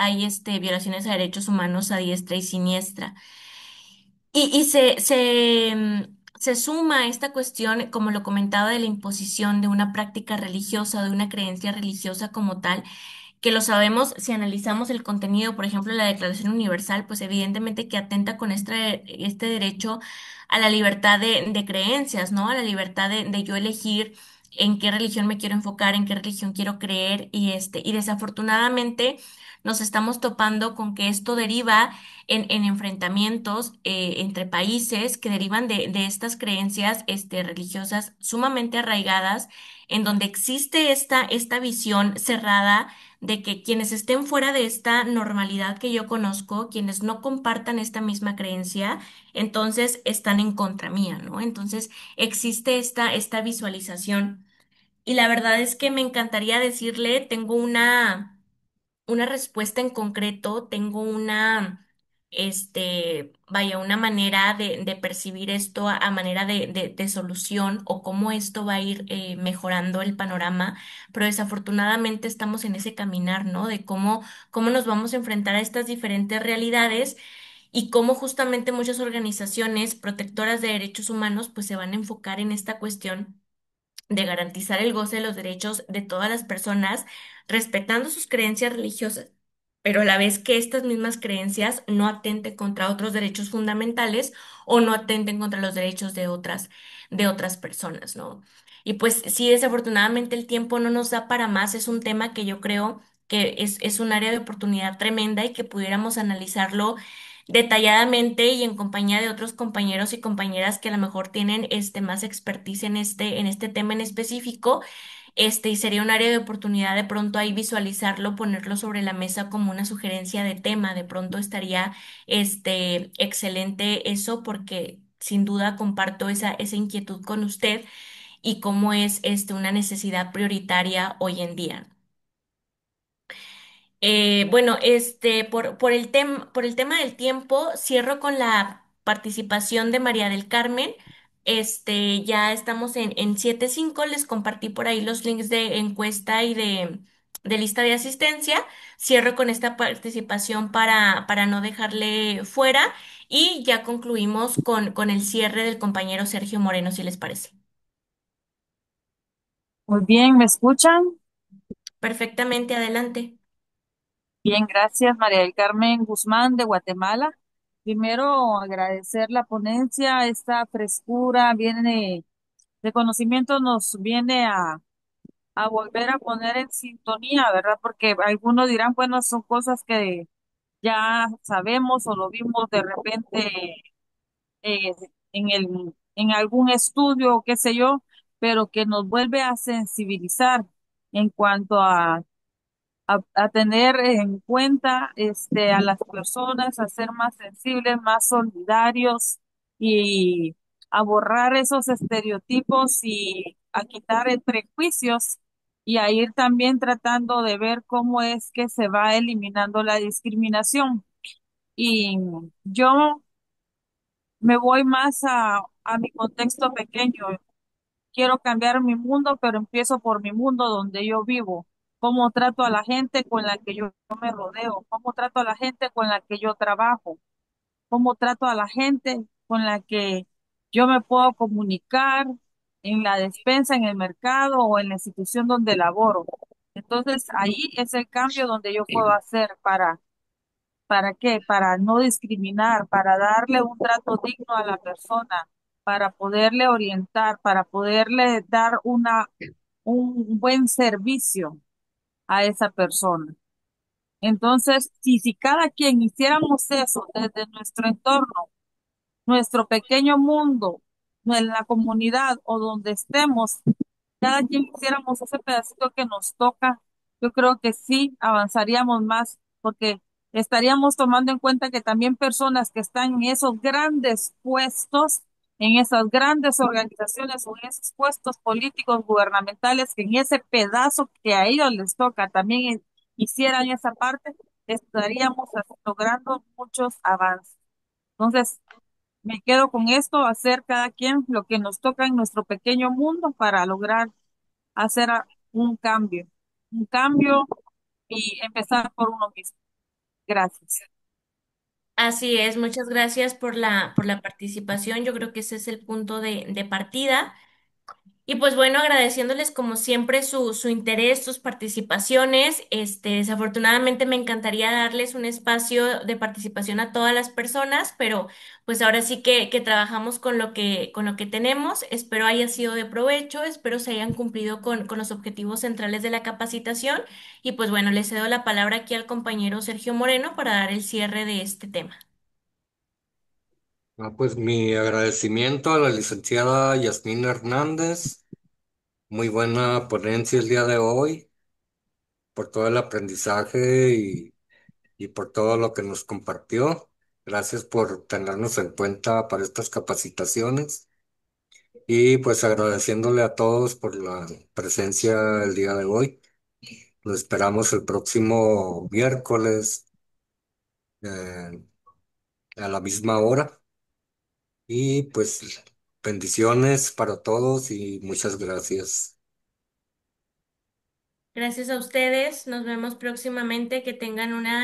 violaciones a derechos humanos a diestra y siniestra. Se suma esta cuestión, como lo comentaba, de la imposición de una práctica religiosa, de una creencia religiosa como tal, que lo sabemos si analizamos el contenido, por ejemplo, de la Declaración Universal, pues evidentemente que atenta con este derecho a la libertad de creencias, ¿no? A la libertad de yo elegir en qué religión me quiero enfocar, en qué religión quiero creer, y desafortunadamente nos estamos topando con que esto deriva en enfrentamientos entre países que derivan de estas creencias religiosas sumamente arraigadas, en donde existe esta visión cerrada de que quienes estén fuera de esta normalidad que yo conozco, quienes no compartan esta misma creencia, entonces están en contra mía, ¿no? Entonces existe esta visualización. Y la verdad es que me encantaría decirle, tengo una respuesta en concreto, tengo vaya, una manera de percibir esto a manera de solución o cómo esto va a ir mejorando el panorama, pero desafortunadamente estamos en ese caminar, ¿no? De cómo nos vamos a enfrentar a estas diferentes realidades y cómo justamente muchas organizaciones protectoras de derechos humanos pues se van a enfocar en esta cuestión de garantizar el goce de los derechos de todas las personas, respetando sus creencias religiosas, pero a la vez que estas mismas creencias no atenten contra otros derechos fundamentales o no atenten contra los derechos de otras personas, ¿no? Y pues sí, desafortunadamente el tiempo no nos da para más, es un tema que yo creo que es un área de oportunidad tremenda y que pudiéramos analizarlo detalladamente y en compañía de otros compañeros y compañeras que a lo mejor tienen más expertise en este tema en específico, y sería un área de oportunidad de pronto ahí visualizarlo, ponerlo sobre la mesa como una sugerencia de tema, de pronto estaría excelente eso porque sin duda comparto esa inquietud con usted y cómo es una necesidad prioritaria hoy en día. Bueno, por el tema del tiempo, cierro con la participación de María del Carmen. Ya estamos en 7:05. Les compartí por ahí los links de encuesta y de lista de asistencia. Cierro con esta participación para no dejarle fuera y ya concluimos con el cierre del compañero Sergio Moreno, si les parece. Muy bien, ¿me escuchan? Perfectamente, adelante. Bien, gracias, María del Carmen Guzmán de Guatemala. Primero, agradecer la ponencia, esta frescura viene de conocimiento nos viene a volver a poner en sintonía, ¿verdad? Porque algunos dirán, bueno, son cosas que ya sabemos o lo vimos de repente eh, en algún estudio o qué sé yo, pero que nos vuelve a sensibilizar en cuanto a tener en cuenta a las personas, a ser más sensibles, más solidarios a borrar esos estereotipos y a quitar prejuicios y a ir también tratando de ver cómo es que se va eliminando la discriminación. Y yo me voy más a mi contexto pequeño. Quiero cambiar mi mundo, pero empiezo por mi mundo donde yo vivo. Cómo trato a la gente con la que yo me rodeo, cómo trato a la gente con la que yo trabajo, cómo trato a la gente con la que yo me puedo comunicar en la despensa, en el mercado o en la institución donde laboro. Entonces, ahí es el cambio donde yo puedo hacer ¿para qué? Para no discriminar, para darle un trato digno a la persona, para poderle orientar, para poderle dar un buen servicio a esa persona. Entonces, si cada quien hiciéramos eso desde nuestro entorno, nuestro pequeño mundo, en la comunidad o donde estemos, cada quien hiciéramos ese pedacito que nos toca, yo creo que sí avanzaríamos más, porque estaríamos tomando en cuenta que también personas que están en esos grandes puestos, en esas grandes organizaciones o en esos puestos políticos gubernamentales, que en ese pedazo que a ellos les toca también hicieran esa parte, estaríamos logrando muchos avances. Entonces, me quedo con esto, hacer cada quien lo que nos toca en nuestro pequeño mundo para lograr hacer un cambio y empezar por uno mismo. Gracias. Así es, muchas gracias por la participación. Yo creo que ese es el punto de partida. Y pues bueno, agradeciéndoles como siempre su interés, sus participaciones. Desafortunadamente me encantaría darles un espacio de participación a todas las personas, pero pues ahora sí que trabajamos con lo que tenemos. Espero haya sido de provecho, espero se hayan cumplido con los objetivos centrales de la capacitación. Y pues bueno, le cedo la palabra aquí al compañero Sergio Moreno para dar el cierre de este tema. Pues mi agradecimiento a la licenciada Yasmín Hernández. Muy buena ponencia el día de hoy, por todo el aprendizaje y por todo lo que nos compartió. Gracias por tenernos en cuenta para estas capacitaciones. Y pues agradeciéndole a todos por la presencia el día de hoy. Lo esperamos el próximo miércoles eh, a la misma hora. Y pues bendiciones para todos y muchas gracias. Gracias a ustedes, nos vemos próximamente, que tengan una